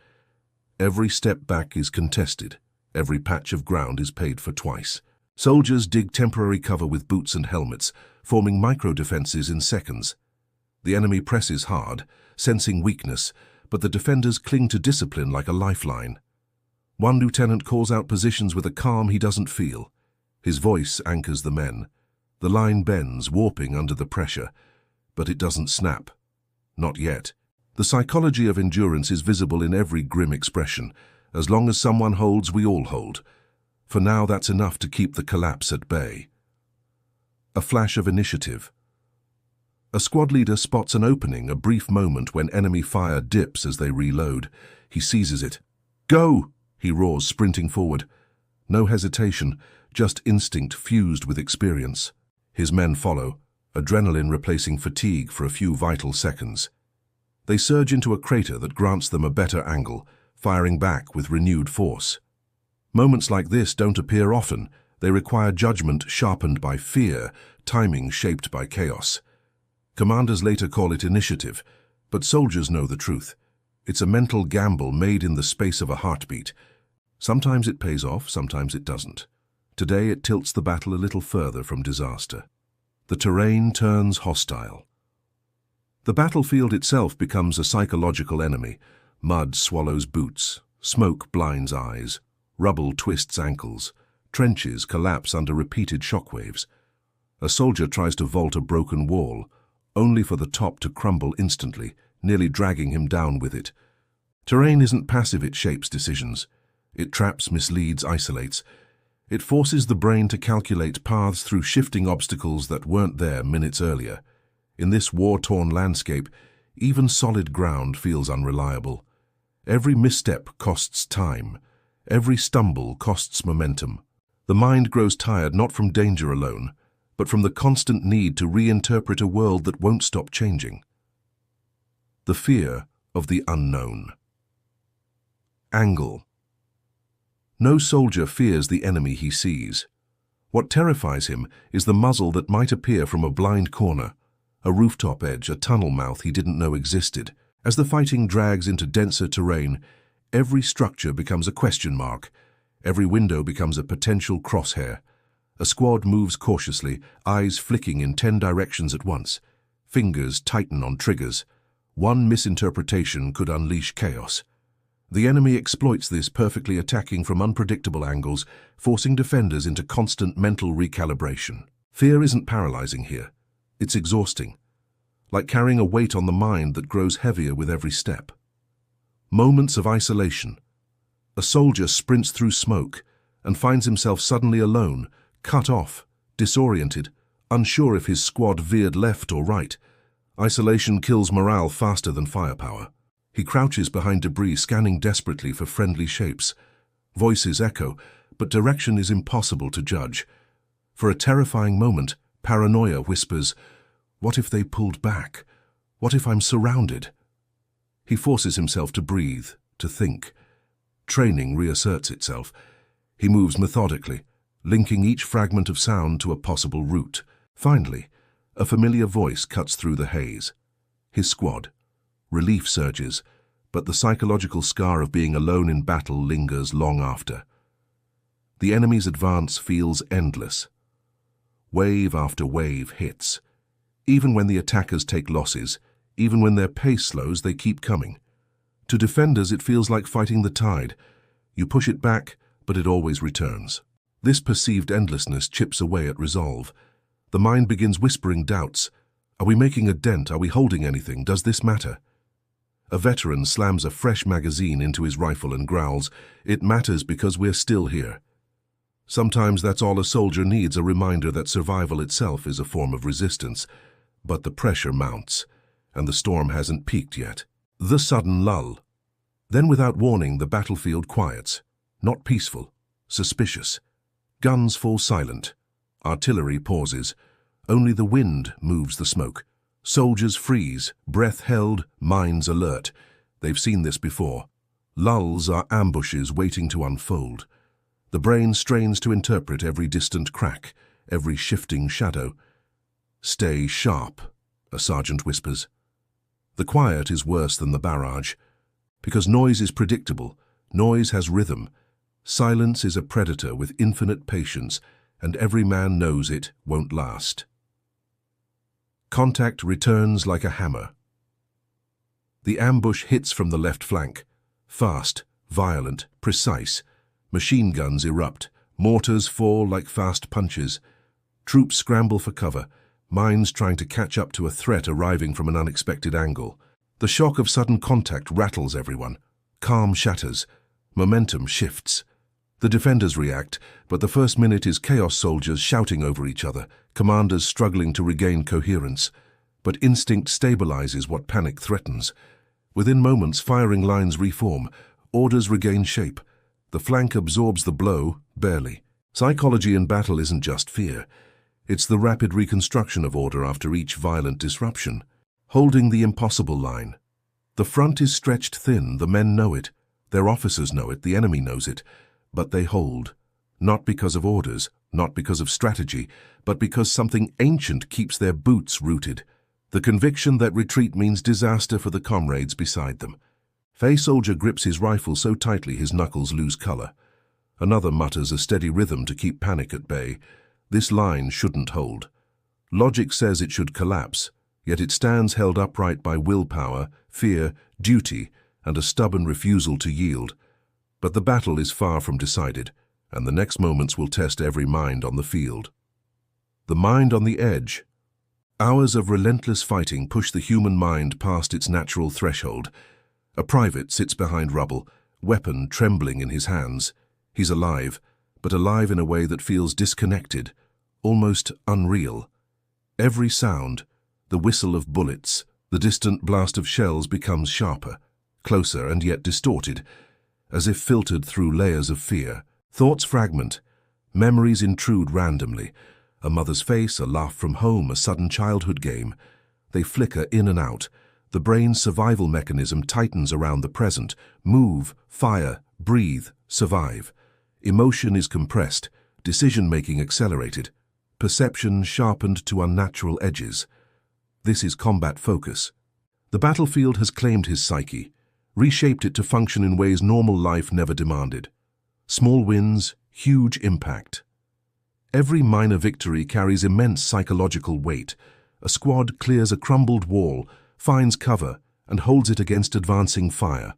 Every step back is contested. Every patch of ground is paid for twice. Soldiers dig temporary cover with boots and helmets, forming micro-defenses in seconds. The enemy presses hard, sensing weakness, but the defenders cling to discipline like a lifeline. One lieutenant calls out positions with a calm he doesn't feel. His voice anchors the men. The line bends, warping under the pressure, but it doesn't snap. Not yet. The psychology of endurance is visible in every grim expression. As long as someone holds, we all hold. For now, that's enough to keep the collapse at bay. A flash of initiative. A squad leader spots an opening, a brief moment when enemy fire dips as they reload. He seizes it. Go! He roars, sprinting forward. No hesitation, just instinct fused with experience. His men follow, adrenaline replacing fatigue for a few vital seconds. They surge into a crater that grants them a better angle, firing back with renewed force. Moments like this don't appear often. They require judgment sharpened by fear, timing shaped by chaos. Commanders later call it initiative, but soldiers know the truth. It's a mental gamble made in the space of a heartbeat. Sometimes it pays off, sometimes it doesn't. Today it tilts the battle a little further from disaster. The terrain turns hostile. The battlefield itself becomes a psychological enemy. Mud swallows boots, smoke blinds eyes, rubble twists ankles, trenches collapse under repeated shockwaves. A soldier tries to vault a broken wall, only for the top to crumble instantly, nearly dragging him down with it. Terrain isn't passive, it shapes decisions. It traps, misleads, isolates. It forces the brain to calculate paths through shifting obstacles that weren't there minutes earlier. In this war-torn landscape, even solid ground feels unreliable. Every misstep costs time. Every stumble costs momentum. The mind grows tired not from danger alone, but from the constant need to reinterpret a world that won't stop changing. The fear of the unknown. Angle. No soldier fears the enemy he sees. What terrifies him is the muzzle that might appear from a blind corner, a rooftop edge, a tunnel mouth he didn't know existed. As the fighting drags into denser terrain, every structure becomes a question mark. Every window becomes a potential crosshair. A squad moves cautiously, eyes flicking in 10 directions at once. Fingers tighten on triggers. One misinterpretation could unleash chaos. The enemy exploits this, perfectly attacking from unpredictable angles, forcing defenders into constant mental recalibration. Fear isn't paralyzing here. It's exhausting, like carrying a weight on the mind that grows heavier with every step. Moments of isolation. A soldier sprints through smoke and finds himself suddenly alone, cut off, disoriented, unsure if his squad veered left or right. Isolation kills morale faster than firepower. He crouches behind debris, scanning desperately for friendly shapes. Voices echo, but direction is impossible to judge. For a terrifying moment, paranoia whispers, "What if they pulled back? What if I'm surrounded?" He forces himself to breathe, to think. Training reasserts itself. He moves methodically, linking each fragment of sound to a possible route. Finally, a familiar voice cuts through the haze. His squad. Relief surges, but the psychological scar of being alone in battle lingers long after. The enemy's advance feels endless. Wave after wave hits. Even when the attackers take losses, even when their pace slows, they keep coming. To defenders, it feels like fighting the tide. You push it back, but it always returns. This perceived endlessness chips away at resolve. The mind begins whispering doubts. Are we making a dent? Are we holding anything? Does this matter? A veteran slams a fresh magazine into his rifle and growls, "It matters because we're still here." Sometimes that's all a soldier needs, a reminder that survival itself is a form of resistance. But the pressure mounts, and the storm hasn't peaked yet. The sudden lull. Then without warning, the battlefield quiets. Not peaceful, suspicious. Guns fall silent. Artillery pauses. Only the wind moves the smoke. Soldiers freeze, breath held, minds alert. They've seen this before. Lulls are ambushes waiting to unfold. The brain strains to interpret every distant crack, every shifting shadow. "Stay sharp," a sergeant whispers. The quiet is worse than the barrage. Because noise is predictable, noise has rhythm. Silence is a predator with infinite patience, and every man knows it won't last. Contact returns like a hammer. The ambush hits from the left flank. Fast, violent, precise. Machine guns erupt. Mortars fall like fast punches. Troops scramble for cover, minds trying to catch up to a threat arriving from an unexpected angle. The shock of sudden contact rattles everyone. Calm shatters. Momentum shifts. The defenders react, but the first minute is chaos, soldiers shouting over each other, commanders struggling to regain coherence. But instinct stabilizes what panic threatens. Within moments, firing lines reform, orders regain shape. The flank absorbs the blow, barely. Psychology in battle isn't just fear. It's the rapid reconstruction of order after each violent disruption. Holding the impossible line. The front is stretched thin, the men know it. Their officers know it, the enemy knows it. But they hold. Not because of orders, not because of strategy, but because something ancient keeps their boots rooted. The conviction that retreat means disaster for the comrades beside them. Fey soldier grips his rifle so tightly his knuckles lose color. Another mutters a steady rhythm to keep panic at bay. This line shouldn't hold. Logic says it should collapse, yet it stands held upright by willpower, fear, duty, and a stubborn refusal to yield. But the battle is far from decided, and the next moments will test every mind on the field. The mind on the edge. Hours of relentless fighting push the human mind past its natural threshold. A private sits behind rubble, weapon trembling in his hands. He's alive, but alive in a way that feels disconnected, almost unreal. Every sound, the whistle of bullets, the distant blast of shells becomes sharper, closer and yet distorted, as if filtered through layers of fear. Thoughts fragment, memories intrude randomly. A mother's face, a laugh from home, a sudden childhood game. They flicker in and out. The brain's survival mechanism tightens around the present. Move, fire, breathe, survive. Emotion is compressed, decision-making accelerated, perception sharpened to unnatural edges. This is combat focus. The battlefield has claimed his psyche, reshaped it to function in ways normal life never demanded. Small wins, huge impact. Every minor victory carries immense psychological weight. A squad clears a crumbled wall, finds cover, and holds it against advancing fire.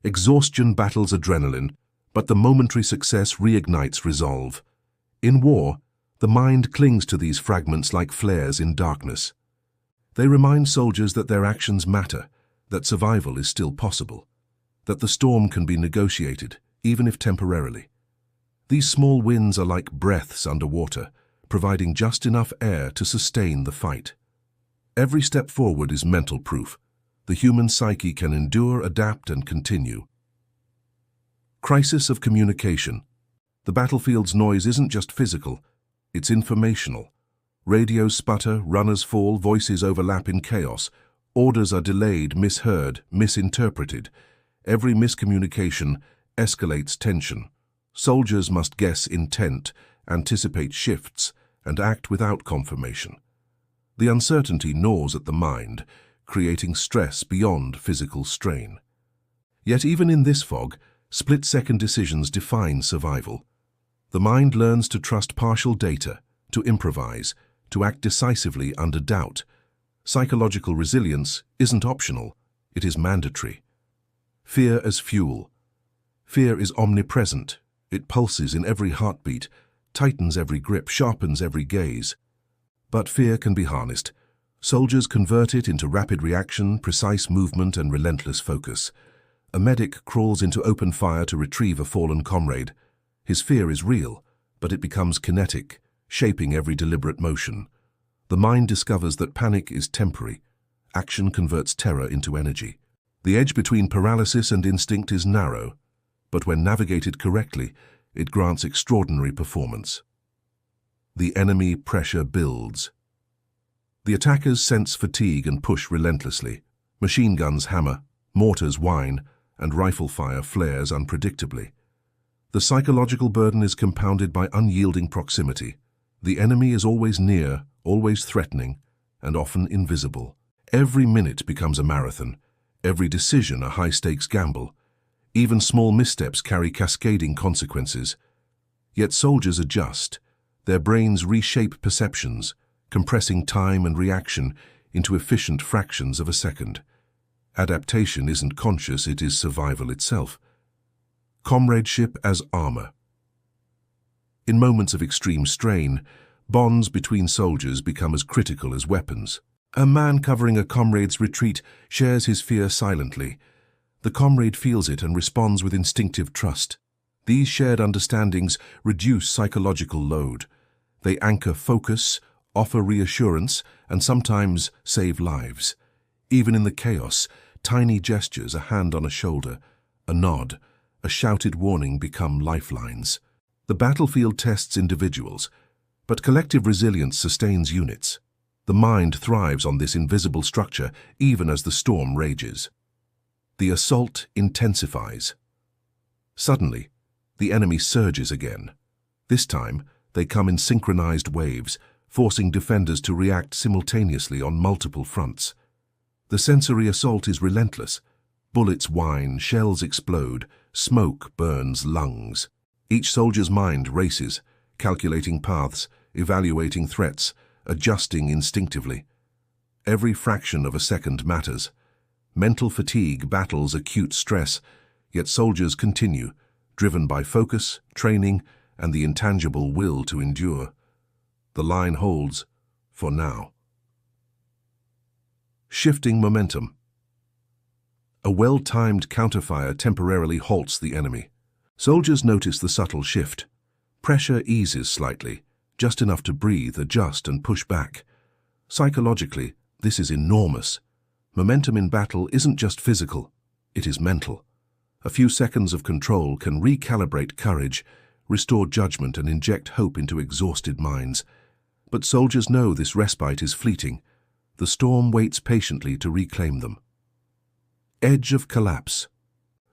Exhaustion battles adrenaline, but the momentary success reignites resolve. In war, the mind clings to these fragments like flares in darkness. They remind soldiers that their actions matter, that survival is still possible, that the storm can be negotiated, even if temporarily. These small wins are like breaths underwater, providing just enough air to sustain the fight. Every step forward is mental proof. The human psyche can endure, adapt, and continue. Crisis of communication. The battlefield's noise isn't just physical, it's informational. Radios sputter, runners fall, voices overlap in chaos. Orders are delayed, misheard, misinterpreted. Every miscommunication escalates tension. Soldiers must guess intent, anticipate shifts, and act without confirmation. The uncertainty gnaws at the mind, creating stress beyond physical strain. Yet even in this fog, split-second decisions define survival. The mind learns to trust partial data, to improvise, to act decisively under doubt. Psychological resilience isn't optional, it is mandatory. Fear as fuel. Fear is omnipresent. It pulses in every heartbeat, tightens every grip, sharpens every gaze. But fear can be harnessed. Soldiers convert it into rapid reaction, precise movement, and relentless focus. A medic crawls into open fire to retrieve a fallen comrade. His fear is real, but it becomes kinetic, shaping every deliberate motion. The mind discovers that panic is temporary. Action converts terror into energy. The edge between paralysis and instinct is narrow, but when navigated correctly, it grants extraordinary performance. The enemy pressure builds. The attackers sense fatigue and push relentlessly. Machine guns hammer, mortars whine, and rifle fire flares unpredictably. The psychological burden is compounded by unyielding proximity. The enemy is always near, always threatening, and often invisible. Every minute becomes a marathon, every decision a high-stakes gamble. Even small missteps carry cascading consequences. Yet soldiers adjust. Their brains reshape perceptions, compressing time and reaction into efficient fractions of a second. Adaptation isn't conscious, it is survival itself. Comradeship as armor. In moments of extreme strain, bonds between soldiers become as critical as weapons. A man covering a comrade's retreat shares his fear silently. The comrade feels it and responds with instinctive trust. These shared understandings reduce psychological load. They anchor focus, offer reassurance, and sometimes save lives. Even in the chaos, tiny gestures, a hand on a shoulder, a nod, a shouted warning become lifelines. The battlefield tests individuals, but collective resilience sustains units. The mind thrives on this invisible structure even as the storm rages. The assault intensifies. Suddenly, the enemy surges again. This time, they come in synchronized waves, forcing defenders to react simultaneously on multiple fronts. The sensory assault is relentless. Bullets whine, shells explode, smoke burns lungs. Each soldier's mind races, calculating paths, evaluating threats, adjusting instinctively. Every fraction of a second matters. Mental fatigue battles acute stress, yet soldiers continue, driven by focus, training, and the intangible will to endure. The line holds, for now. Shifting momentum. A well-timed counterfire temporarily halts the enemy. Soldiers notice the subtle shift. Pressure eases slightly, just enough to breathe, adjust, and push back. Psychologically, this is enormous. Momentum in battle isn't just physical, it is mental. A few seconds of control can recalibrate courage, restore judgment, and inject hope into exhausted minds. But soldiers know this respite is fleeting. The storm waits patiently to reclaim them. Edge of collapse.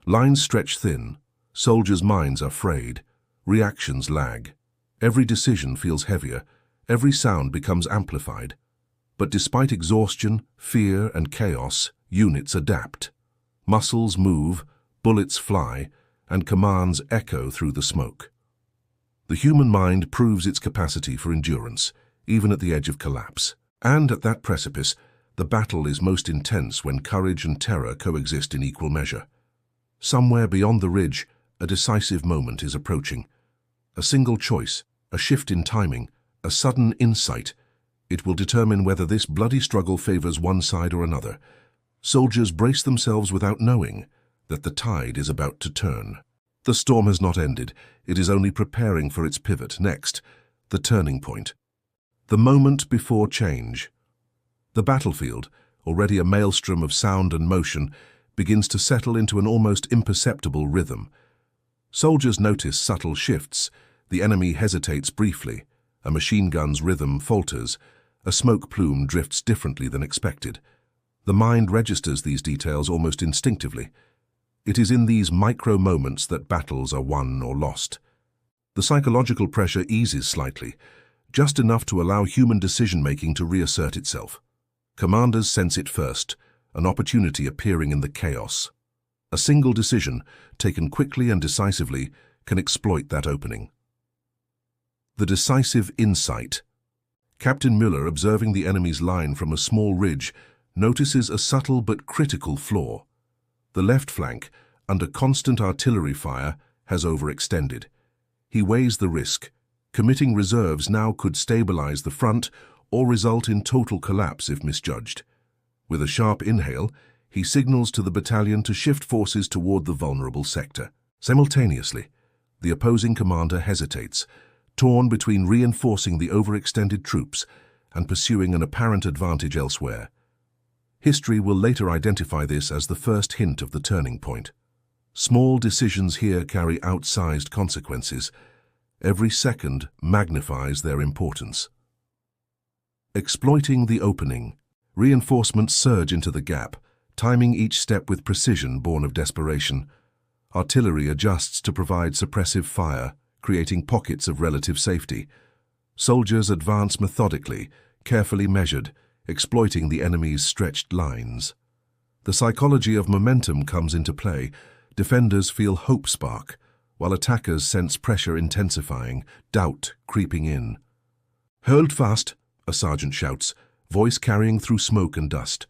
Lines stretch thin. Soldiers' minds are frayed. Reactions lag. Every decision feels heavier. Every sound becomes amplified. But despite exhaustion, fear, and chaos, units adapt. Muscles move, bullets fly, and commands echo through the smoke. The human mind proves its capacity for endurance, even at the edge of collapse. And at that precipice, the battle is most intense when courage and terror coexist in equal measure. Somewhere beyond the ridge, a decisive moment is approaching. A single choice, a shift in timing, a sudden insight. It will determine whether this bloody struggle favors one side or another. Soldiers brace themselves without knowing that the tide is about to turn. The storm has not ended. It is only preparing for its pivot. Next, the turning point. The moment before change. The battlefield, already a maelstrom of sound and motion, begins to settle into an almost imperceptible rhythm. Soldiers notice subtle shifts. The enemy hesitates briefly. A machine gun's rhythm falters. A smoke plume drifts differently than expected. The mind registers these details almost instinctively. It is in these micro moments that battles are won or lost. The psychological pressure eases slightly, just enough to allow human decision-making to reassert itself. Commanders sense it first, an opportunity appearing in the chaos. A single decision, taken quickly and decisively, can exploit that opening. The decisive insight. Captain Müller, observing the enemy's line from a small ridge, notices a subtle but critical flaw. The left flank, under constant artillery fire, has overextended. He weighs the risk. Committing reserves now could stabilize the front or result in total collapse if misjudged. With a sharp inhale, he signals to the battalion to shift forces toward the vulnerable sector. Simultaneously, the opposing commander hesitates, torn between reinforcing the overextended troops and pursuing an apparent advantage elsewhere. History will later identify this as the first hint of the turning point. Small decisions here carry outsized consequences. Every second magnifies their importance. Exploiting the opening. Reinforcements surge into the gap, timing each step with precision born of desperation. Artillery adjusts to provide suppressive fire, creating pockets of relative safety. Soldiers advance methodically, carefully measured, exploiting the enemy's stretched lines. The psychology of momentum comes into play. Defenders feel hope spark, while attackers sense pressure intensifying, doubt creeping in. "Hold fast," a sergeant shouts, voice carrying through smoke and dust.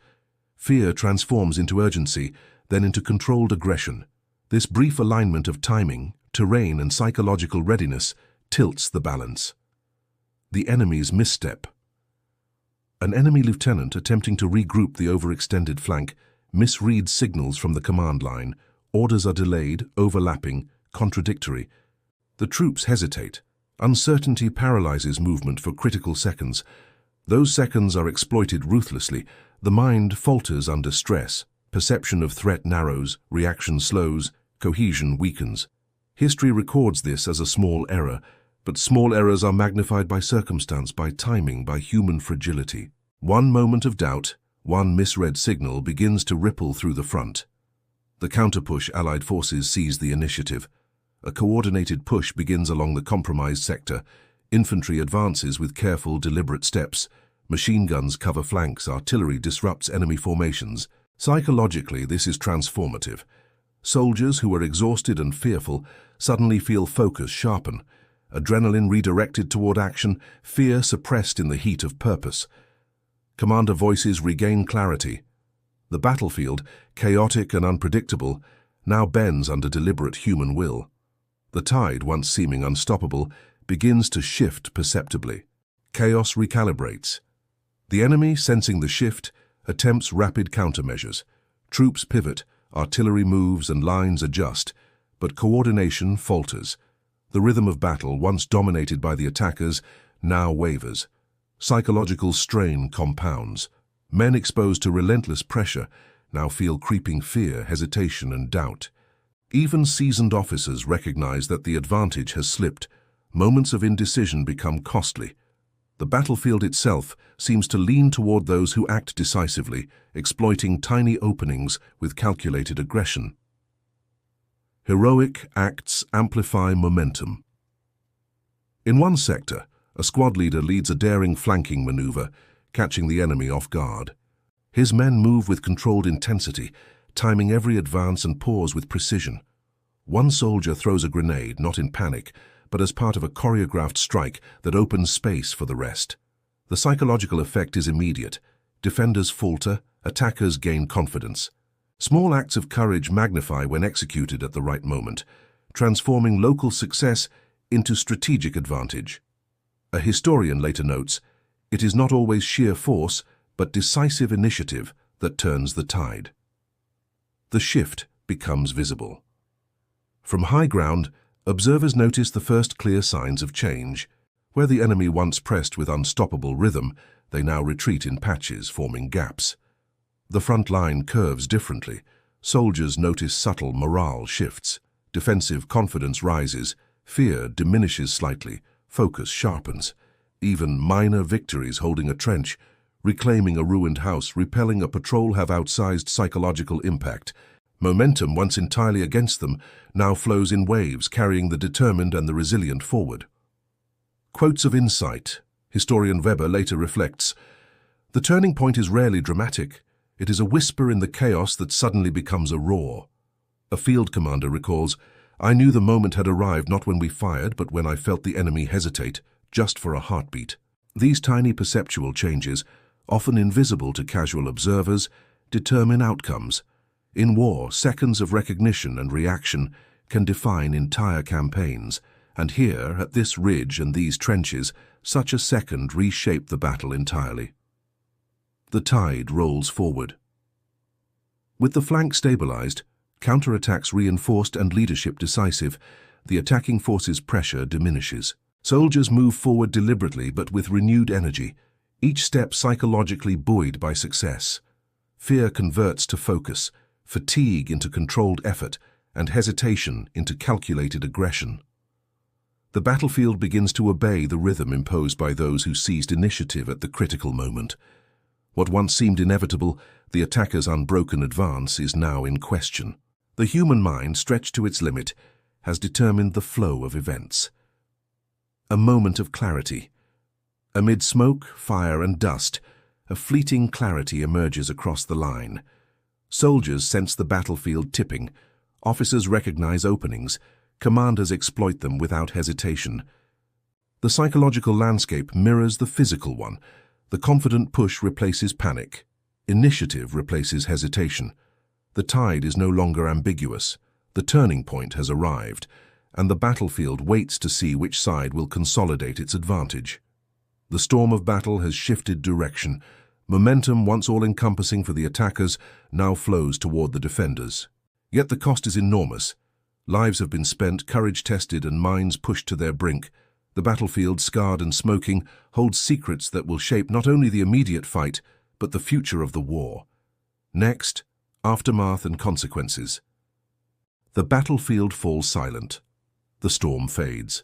Fear transforms into urgency, then into controlled aggression. This brief alignment of timing, terrain, and psychological readiness tilts the balance. The enemy's misstep. An enemy lieutenant attempting to regroup the overextended flank misreads signals from the command line. Orders are delayed, overlapping, contradictory. The troops hesitate. Uncertainty paralyzes movement for critical seconds. Those seconds are exploited ruthlessly. The mind falters under stress. Perception of threat narrows, reaction slows, cohesion weakens. History records this as a small error, but small errors are magnified by circumstance, by timing, by human fragility. One moment of doubt, one misread signal begins to ripple through the front. The counterpush Allied forces seize the initiative. A coordinated push begins along the compromised sector. Infantry advances with careful, deliberate steps. Machine guns cover flanks, artillery disrupts enemy formations. Psychologically, this is transformative. Soldiers who were exhausted and fearful suddenly feel focus sharpen, adrenaline redirected toward action, fear suppressed in the heat of purpose. Commander voices regain clarity. The battlefield, chaotic and unpredictable, now bends under deliberate human will. The tide, once seeming unstoppable, begins to shift perceptibly. Chaos recalibrates. The enemy, sensing the shift, attempts rapid countermeasures. Troops pivot, artillery moves and lines adjust, but coordination falters. The rhythm of battle, once dominated by the attackers, now wavers. Psychological strain compounds. Men exposed to relentless pressure now feel creeping fear, hesitation, and doubt. Even seasoned officers recognize that the advantage has slipped. Moments of indecision become costly. The battlefield itself seems to lean toward those who act decisively, exploiting tiny openings with calculated aggression. Heroic acts amplify momentum. In one sector, a squad leader leads a daring flanking maneuver, catching the enemy off guard. His men move with controlled intensity, timing every advance and pause with precision. One soldier throws a grenade, not in panic, but as part of a choreographed strike that opens space for the rest. The psychological effect is immediate. Defenders falter, attackers gain confidence. Small acts of courage magnify when executed at the right moment, transforming local success into strategic advantage. A historian later notes, "It is not always sheer force, but decisive initiative that turns the tide." The shift becomes visible. From high ground, observers notice the first clear signs of change. Where the enemy once pressed with unstoppable rhythm, they now retreat in patches, forming gaps. The front line curves differently. Soldiers notice subtle morale shifts. Defensive confidence rises. Fear diminishes slightly. Focus sharpens. Even minor victories, holding a trench, reclaiming a ruined house, repelling a patrol, have outsized psychological impact. Momentum, once entirely against them, now flows in waves, carrying the determined and the resilient forward. Quotes of insight. Historian Weber later reflects, "The turning point is rarely dramatic. It is a whisper in the chaos that suddenly becomes a roar." A field commander recalls, "I knew the moment had arrived not when we fired, but when I felt the enemy hesitate, just for a heartbeat." These tiny perceptual changes, often invisible to casual observers, determine outcomes. In war, seconds of recognition and reaction can define entire campaigns, and here, at this ridge and these trenches, such a second reshaped the battle entirely. The tide rolls forward. With the flank stabilized, counterattacks reinforced and leadership decisive, the attacking force's pressure diminishes. Soldiers move forward deliberately but with renewed energy, each step psychologically buoyed by success. Fear converts to focus, fatigue into controlled effort, and hesitation into calculated aggression. The battlefield begins to obey the rhythm imposed by those who seized initiative at the critical moment. What once seemed inevitable, the attacker's unbroken advance, is now in question. The human mind, stretched to its limit, has determined the flow of events. A moment of clarity. Amid smoke, fire, and dust, a fleeting clarity emerges across the line. Soldiers sense the battlefield tipping. Officers recognize openings. Commanders exploit them without hesitation. The psychological landscape mirrors the physical one. The confident push replaces panic. Initiative replaces hesitation. The tide is no longer ambiguous. The turning point has arrived, and the battlefield waits to see which side will consolidate its advantage. The storm of battle has shifted direction. Momentum, once all-encompassing for the attackers, now flows toward the defenders. Yet the cost is enormous. Lives have been spent, courage tested, and minds pushed to their brink. The battlefield, scarred and smoking, holds secrets that will shape not only the immediate fight, but the future of the war. Next, aftermath and consequences. The battlefield falls silent. The storm fades.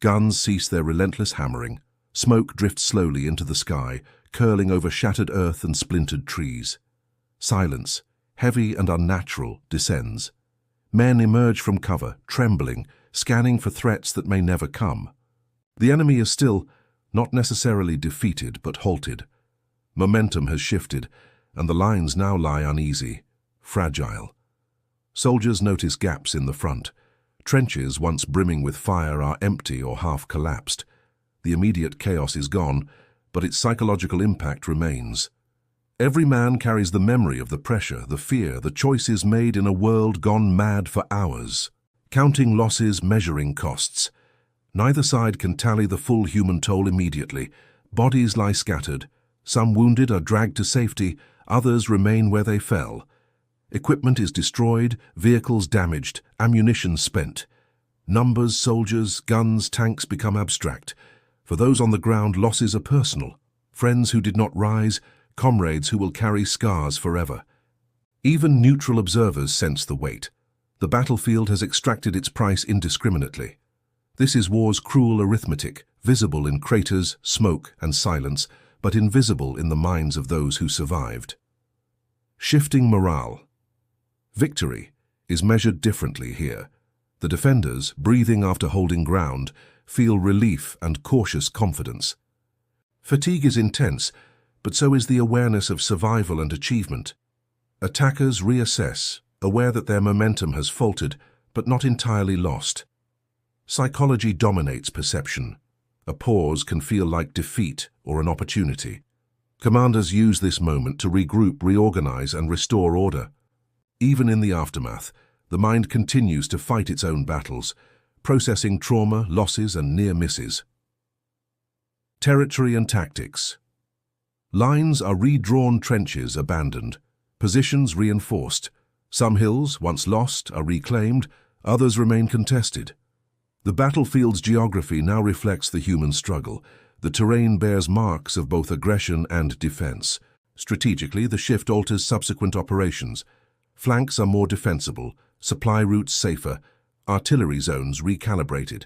Guns cease their relentless hammering. Smoke drifts slowly into the sky, curling over shattered earth and splintered trees. Silence, heavy and unnatural, descends. Men emerge from cover, trembling, scanning for threats that may never come. The enemy is still, not necessarily defeated, but halted. Momentum has shifted, and the lines now lie uneasy, fragile. Soldiers notice gaps in the front. Trenches once brimming with fire are empty or half collapsed. The immediate chaos is gone, but its psychological impact remains. Every man carries the memory of the pressure, the fear, the choices made in a world gone mad for hours. Counting losses, measuring costs. Neither side can tally the full human toll immediately. Bodies lie scattered. Some wounded are dragged to safety, others remain where they fell. Equipment is destroyed, vehicles damaged, ammunition spent. Numbers, soldiers, guns, tanks become abstract. For those on the ground, losses are personal. Friends who did not rise, comrades who will carry scars forever. Even neutral observers sense the weight. The battlefield has extracted its price indiscriminately. This is war's cruel arithmetic, visible in craters, smoke, and silence, but invisible in the minds of those who survived. Shifting morale. Victory is measured differently here. The defenders, breathing after holding ground, feel relief and cautious confidence. Fatigue is intense, but so is the awareness of survival and achievement. Attackers reassess, aware that their momentum has faltered, but not entirely lost. Psychology dominates perception. A pause can feel like defeat or an opportunity. Commanders use this moment to regroup, reorganize, and restore order. Even in the aftermath, the mind continues to fight its own battles, processing trauma, losses, and near misses. Territory and tactics. Lines are redrawn, trenches abandoned, positions reinforced. Some hills, once lost, are reclaimed, others remain contested. The battlefield's geography now reflects the human struggle. The terrain bears marks of both aggression and defense. Strategically, the shift alters subsequent operations. Flanks are more defensible, supply routes safer, artillery zones recalibrated.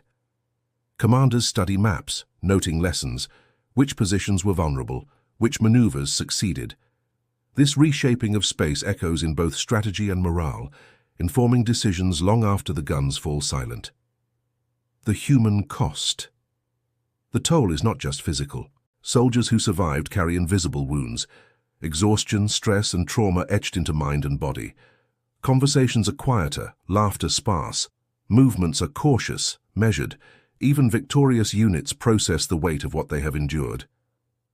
Commanders study maps, noting lessons, which positions were vulnerable, which maneuvers succeeded. This reshaping of space echoes in both strategy and morale, informing decisions long after the guns fall silent. The human cost. The toll is not just physical. Soldiers who survived carry invisible wounds, exhaustion, stress, and trauma etched into mind and body. Conversations are quieter, laughter sparse. Movements are cautious, measured. Even victorious units process the weight of what they have endured.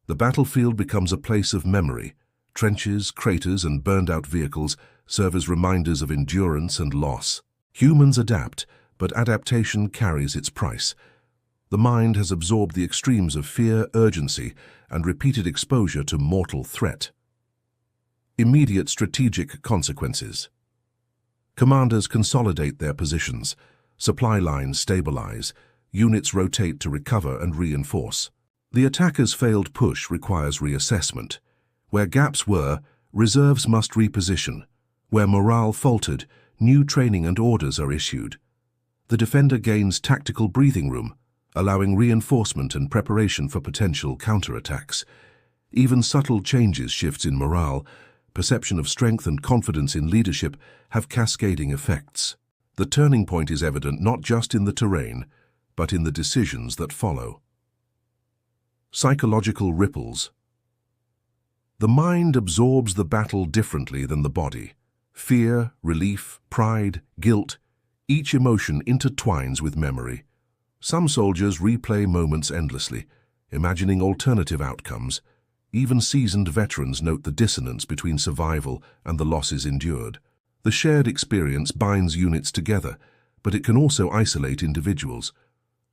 The battlefield becomes a place of memory. Trenches, craters, and burned-out vehicles serve as reminders of endurance and loss. Humans adapt, but adaptation carries its price. The mind has absorbed the extremes of fear, urgency, and repeated exposure to mortal threat. Immediate strategic consequences. Commanders consolidate their positions. Supply lines stabilize. Units rotate to recover and reinforce. The attacker's failed push requires reassessment. Where gaps were, reserves must reposition. Where morale faltered, new training and orders are issued. The defender gains tactical breathing room, allowing reinforcement and preparation for potential counterattacks. Even subtle shifts in morale, perception of strength and confidence in leadership have cascading effects. The turning point is evident not just in the terrain, but in the decisions that follow. Psychological ripples. The mind absorbs the battle differently than the body. Fear, relief, pride, guilt, each emotion intertwines with memory. Some soldiers replay moments endlessly, imagining alternative outcomes. Even seasoned veterans note the dissonance between survival and the losses endured. The shared experience binds units together, but it can also isolate individuals.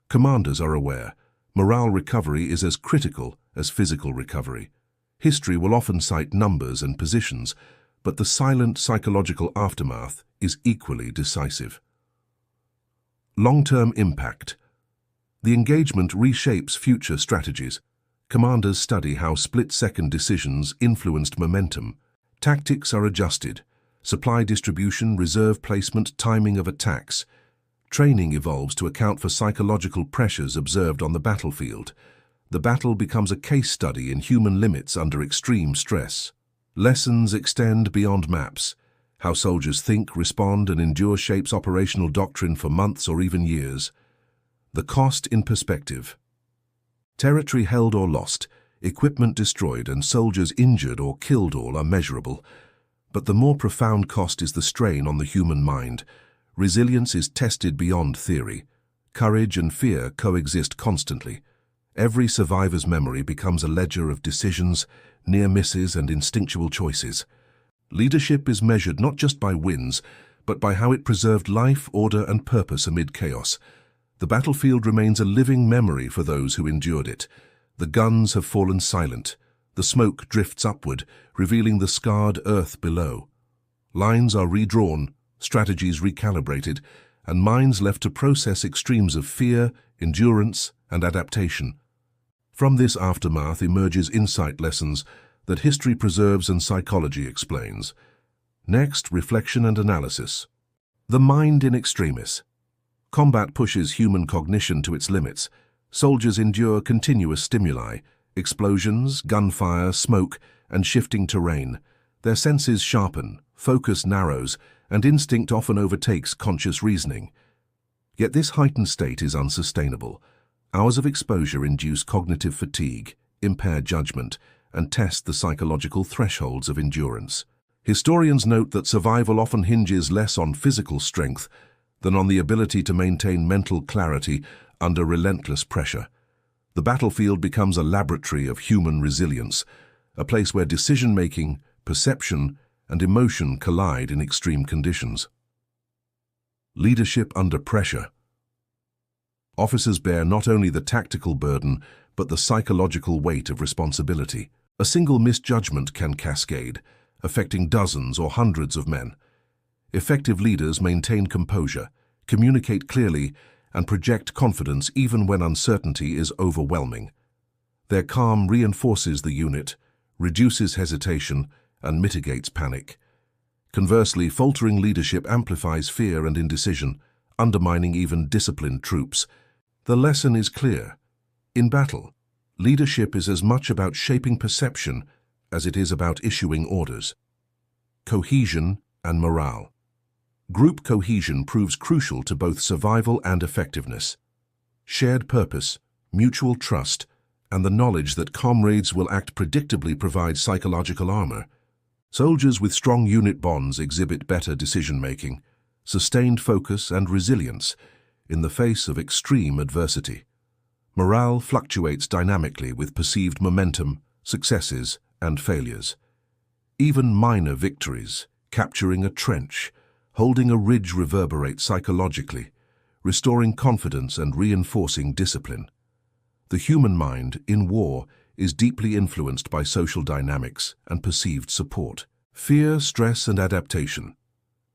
Commanders are aware. Morale recovery is as critical as physical recovery. History will often cite numbers and positions, but the silent psychological aftermath is equally decisive. Long-term impact. The engagement reshapes future strategies. Commanders study how split-second decisions influenced momentum. Tactics are adjusted. Supply distribution, reserve placement, timing of attacks. Training evolves to account for psychological pressures observed on the battlefield. The battle becomes a case study in human limits under extreme stress. Lessons extend beyond maps. How soldiers think, respond, and endure shapes operational doctrine for months or even years. The cost in perspective. Territory held or lost, equipment destroyed, and soldiers injured or killed all are measurable. But the more profound cost is the strain on the human mind. Resilience is tested beyond theory. Courage and fear coexist constantly. Every survivor's memory becomes a ledger of decisions, near misses, and instinctual choices. Leadership is measured not just by wins, but by how it preserved life, order, and purpose amid chaos. The battlefield remains a living memory for those who endured it. The guns have fallen silent. The smoke drifts upward, revealing the scarred earth below. Lines are redrawn, strategies recalibrated, and minds left to process extremes of fear, endurance, and adaptation. From this aftermath emerges insight lessons that history preserves and psychology explains. Next, reflection and analysis. The mind in extremis. Combat pushes human cognition to its limits. Soldiers endure continuous stimuli, explosions, gunfire, smoke, and shifting terrain. Their senses sharpen, focus narrows, and instinct often overtakes conscious reasoning. Yet this heightened state is unsustainable. Hours of exposure induce cognitive fatigue, impair judgment, and test the psychological thresholds of endurance. Historians note that survival often hinges less on physical strength than on the ability to maintain mental clarity under relentless pressure. The battlefield becomes a laboratory of human resilience, a place where decision-making, perception, and emotion collide in extreme conditions. Leadership under pressure. Officers bear not only the tactical burden, but the psychological weight of responsibility. A single misjudgment can cascade, affecting dozens or hundreds of men. Effective leaders maintain composure, communicate clearly, and project confidence even when uncertainty is overwhelming. Their calm reinforces the unit, reduces hesitation, and mitigates panic. Conversely, faltering leadership amplifies fear and indecision, undermining even disciplined troops. The lesson is clear. In battle, leadership is as much about shaping perception as it is about issuing orders. Cohesion and morale. Group cohesion proves crucial to both survival and effectiveness. Shared purpose, mutual trust, and the knowledge that comrades will act predictably provide psychological armor. Soldiers with strong unit bonds exhibit better decision-making, sustained focus, and resilience in the face of extreme adversity. Morale fluctuates dynamically with perceived momentum, successes, and failures. Even minor victories, capturing a trench, holding a ridge, reverberate psychologically, restoring confidence and reinforcing discipline. The human mind, in war, is deeply influenced by social dynamics and perceived support. Fear, stress, and adaptation.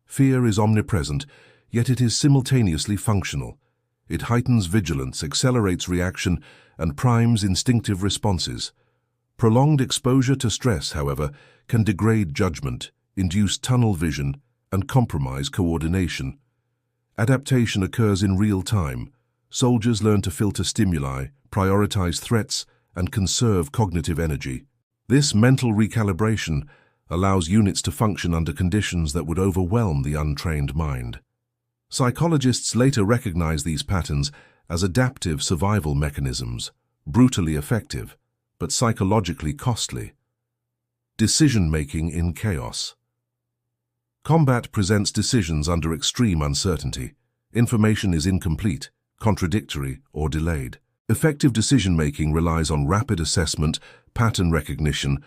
Fear is omnipresent, yet it is simultaneously functional. It heightens vigilance, accelerates reaction, and primes instinctive responses. Prolonged exposure to stress, however, can degrade judgment, induce tunnel vision, and compromise coordination. Adaptation occurs in real time. Soldiers learn to filter stimuli, prioritize threats, and conserve cognitive energy. This mental recalibration allows units to function under conditions that would overwhelm the untrained mind. Psychologists later recognize these patterns as adaptive survival mechanisms, brutally effective, but psychologically costly. Decision-making in chaos. Combat presents decisions under extreme uncertainty. Information is incomplete, contradictory, or delayed. Effective decision-making relies on rapid assessment, pattern recognition,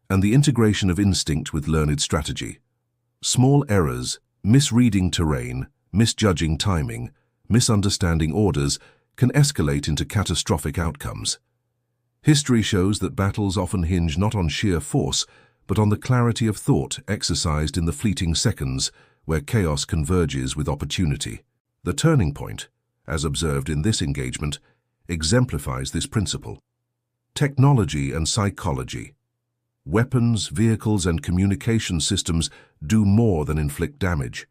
and the integration of instinct with learned strategy. Small errors, misreading terrain, misjudging timing, misunderstanding orders can escalate into catastrophic outcomes. History shows that battles often hinge not on sheer force, but on the clarity of thought exercised in the fleeting seconds where chaos converges with opportunity. The turning point, as observed in this engagement, exemplifies this principle. Technology and psychology. Weapons, vehicles, and communication systems do more than inflict damage.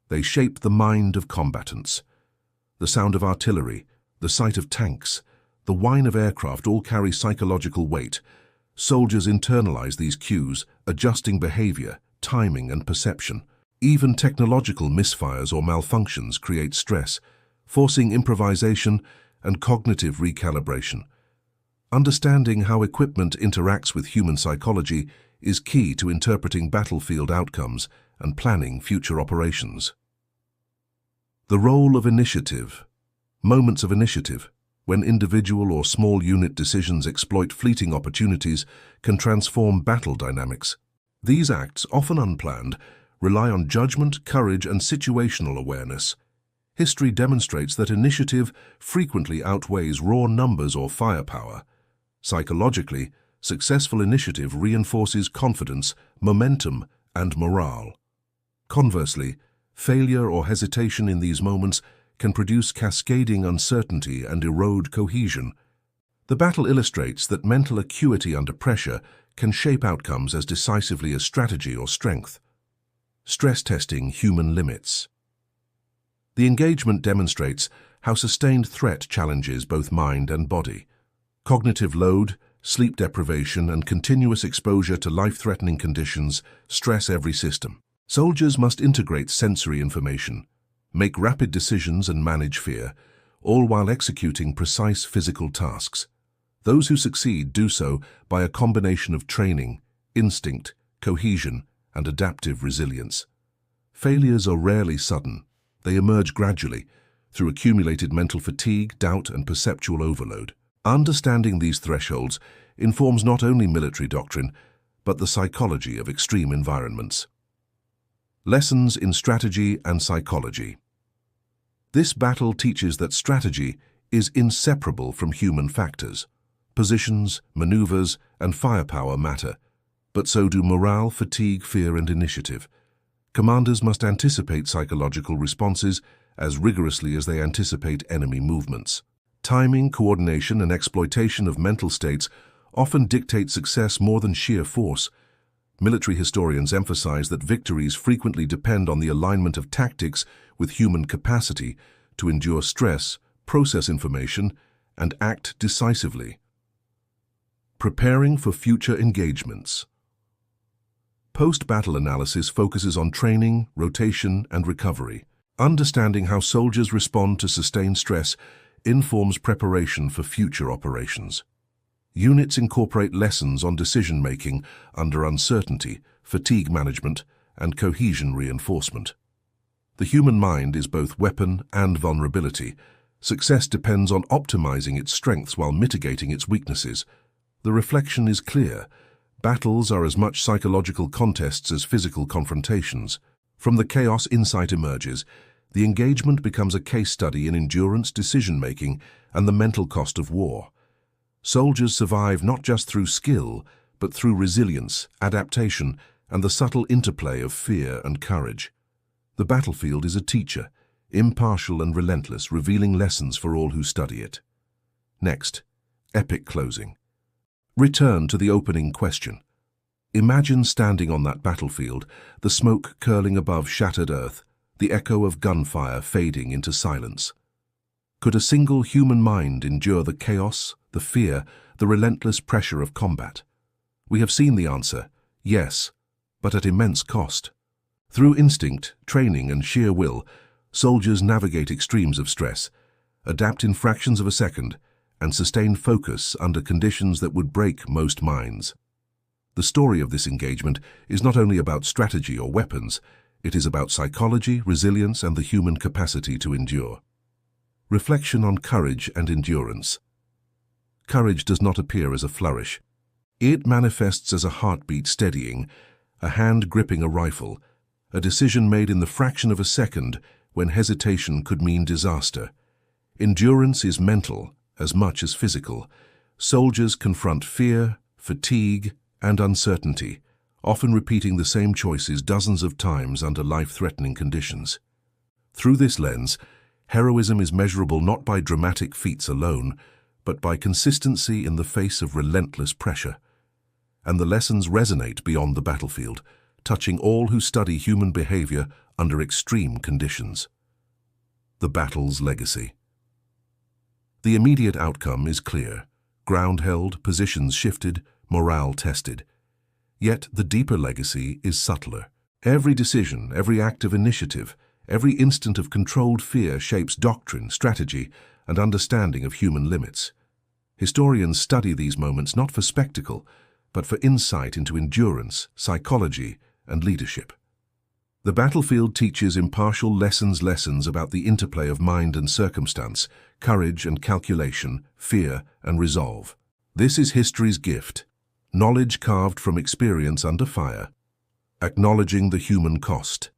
They shape the mind of combatants. The sound of artillery, the sight of tanks, the whine of aircraft all carry psychological weight. Soldiers internalize these cues, adjusting behavior, timing, and perception. Even technological misfires or malfunctions create stress, forcing improvisation and cognitive recalibration. Understanding how equipment interacts with human psychology is key to interpreting battlefield outcomes and planning future operations. The role of initiative. Moments of initiative, when individual or small unit decisions exploit fleeting opportunities, can transform battle dynamics. These acts, often unplanned, rely on judgment, courage, and situational awareness. History demonstrates that initiative frequently outweighs raw numbers or firepower. Psychologically, successful initiative reinforces confidence, momentum, and morale. Conversely, failure or hesitation in these moments can produce cascading uncertainty and erode cohesion. The battle illustrates that mental acuity under pressure can shape outcomes as decisively as strategy or strength. Stress testing human limits. The engagement demonstrates how sustained threat challenges both mind and body. Cognitive load, sleep deprivation, and continuous exposure to life-threatening conditions stress every system. Soldiers must integrate sensory information, make rapid decisions and manage fear, all while executing precise physical tasks. Those who succeed do so by a combination of training, instinct, cohesion, and adaptive resilience. Failures are rarely sudden. They emerge gradually, through accumulated mental fatigue, doubt, and perceptual overload. Understanding these thresholds informs not only military doctrine, but the psychology of extreme environments. Lessons in strategy and psychology. This battle teaches that strategy is inseparable from human factors. Positions, maneuvers, and firepower matter, but so do morale, fatigue, fear, and initiative. Commanders must anticipate psychological responses as rigorously as they anticipate enemy movements. Timing, coordination, and exploitation of mental states often dictate success more than sheer force. Military historians emphasize that victories frequently depend on the alignment of tactics with human capacity to endure stress, process information, and act decisively. Preparing for future engagements. Post-battle analysis focuses on training, rotation, and recovery. Understanding how soldiers respond to sustained stress informs preparation for future operations. Units incorporate lessons on decision-making under uncertainty, fatigue management, and cohesion reinforcement. The human mind is both weapon and vulnerability. Success depends on optimizing its strengths while mitigating its weaknesses. The reflection is clear. Battles are as much psychological contests as physical confrontations. From the chaos insight emerges. The engagement becomes a case study in endurance, decision-making, and the mental cost of war. Soldiers survive not just through skill, but through resilience, adaptation, and the subtle interplay of fear and courage. The battlefield is a teacher, impartial and relentless, revealing lessons for all who study it. Next, epic closing. Return to the opening question. Imagine standing on that battlefield, the smoke curling above shattered earth, the echo of gunfire fading into silence. Could a single human mind endure the chaos, the fear, the relentless pressure of combat? We have seen the answer, yes, but at immense cost. Through instinct, training, and sheer will, soldiers navigate extremes of stress, adapt in fractions of a second, and sustain focus under conditions that would break most minds. The story of this engagement is not only about strategy or weapons, it is about psychology, resilience, and the human capacity to endure. Reflection on courage and endurance. Courage does not appear as a flourish. It manifests as a heartbeat steadying, a hand gripping a rifle, a decision made in the fraction of a second when hesitation could mean disaster. Endurance is mental as much as physical. Soldiers confront fear, fatigue, and uncertainty, often repeating the same choices dozens of times under life-threatening conditions. Through this lens, heroism is measurable not by dramatic feats alone, but by consistency in the face of relentless pressure. And the lessons resonate beyond the battlefield, touching all who study human behavior under extreme conditions. The battle's legacy. The immediate outcome is clear: ground held, positions shifted, morale tested. Yet the deeper legacy is subtler. Every decision, every act of initiative, every instant of controlled fear shapes doctrine, strategy, and understanding of human limits. Historians study these moments not for spectacle, but for insight into endurance, psychology, and leadership. The battlefield teaches impartial lessons about the interplay of mind and circumstance, courage and calculation, fear and resolve. This is history's gift, knowledge carved from experience under fire, acknowledging the human cost.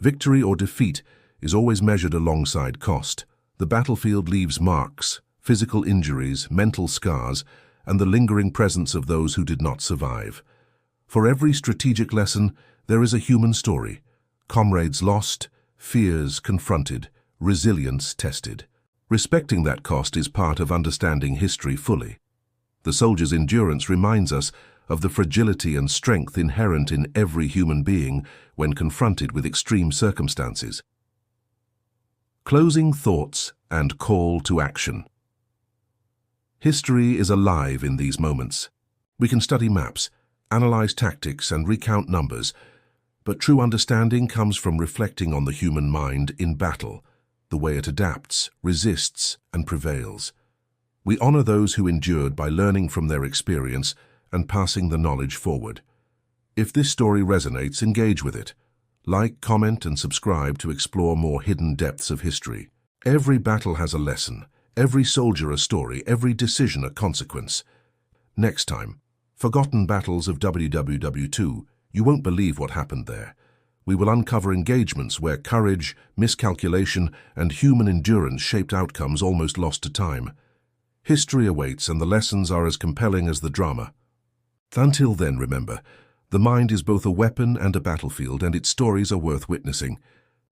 Victory or defeat is always measured alongside cost. The battlefield leaves marks, physical injuries, mental scars, and the lingering presence of those who did not survive. For every strategic lesson, there is a human story. Comrades lost, fears confronted, resilience tested. Respecting that cost is part of understanding history fully. The soldier's endurance reminds us of the fragility and strength inherent in every human being when confronted with extreme circumstances. Closing thoughts and call to action. History is alive in these moments. We can study maps, analyze tactics, and recount numbers, but true understanding comes from reflecting on the human mind in battle, the way it adapts, resists, and prevails. We honor those who endured by learning from their experience and passing the knowledge forward. If this story resonates, engage with it. Like, comment, and subscribe to explore more hidden depths of history. Every battle has a lesson, every soldier a story, every decision a consequence. Next time, Forgotten Battles of WWW2. You won't believe what happened there. We will uncover engagements where courage, miscalculation, and human endurance shaped outcomes almost lost to time. History awaits, and the lessons are as compelling as the drama. Until then, remember, the mind is both a weapon and a battlefield, and its stories are worth witnessing.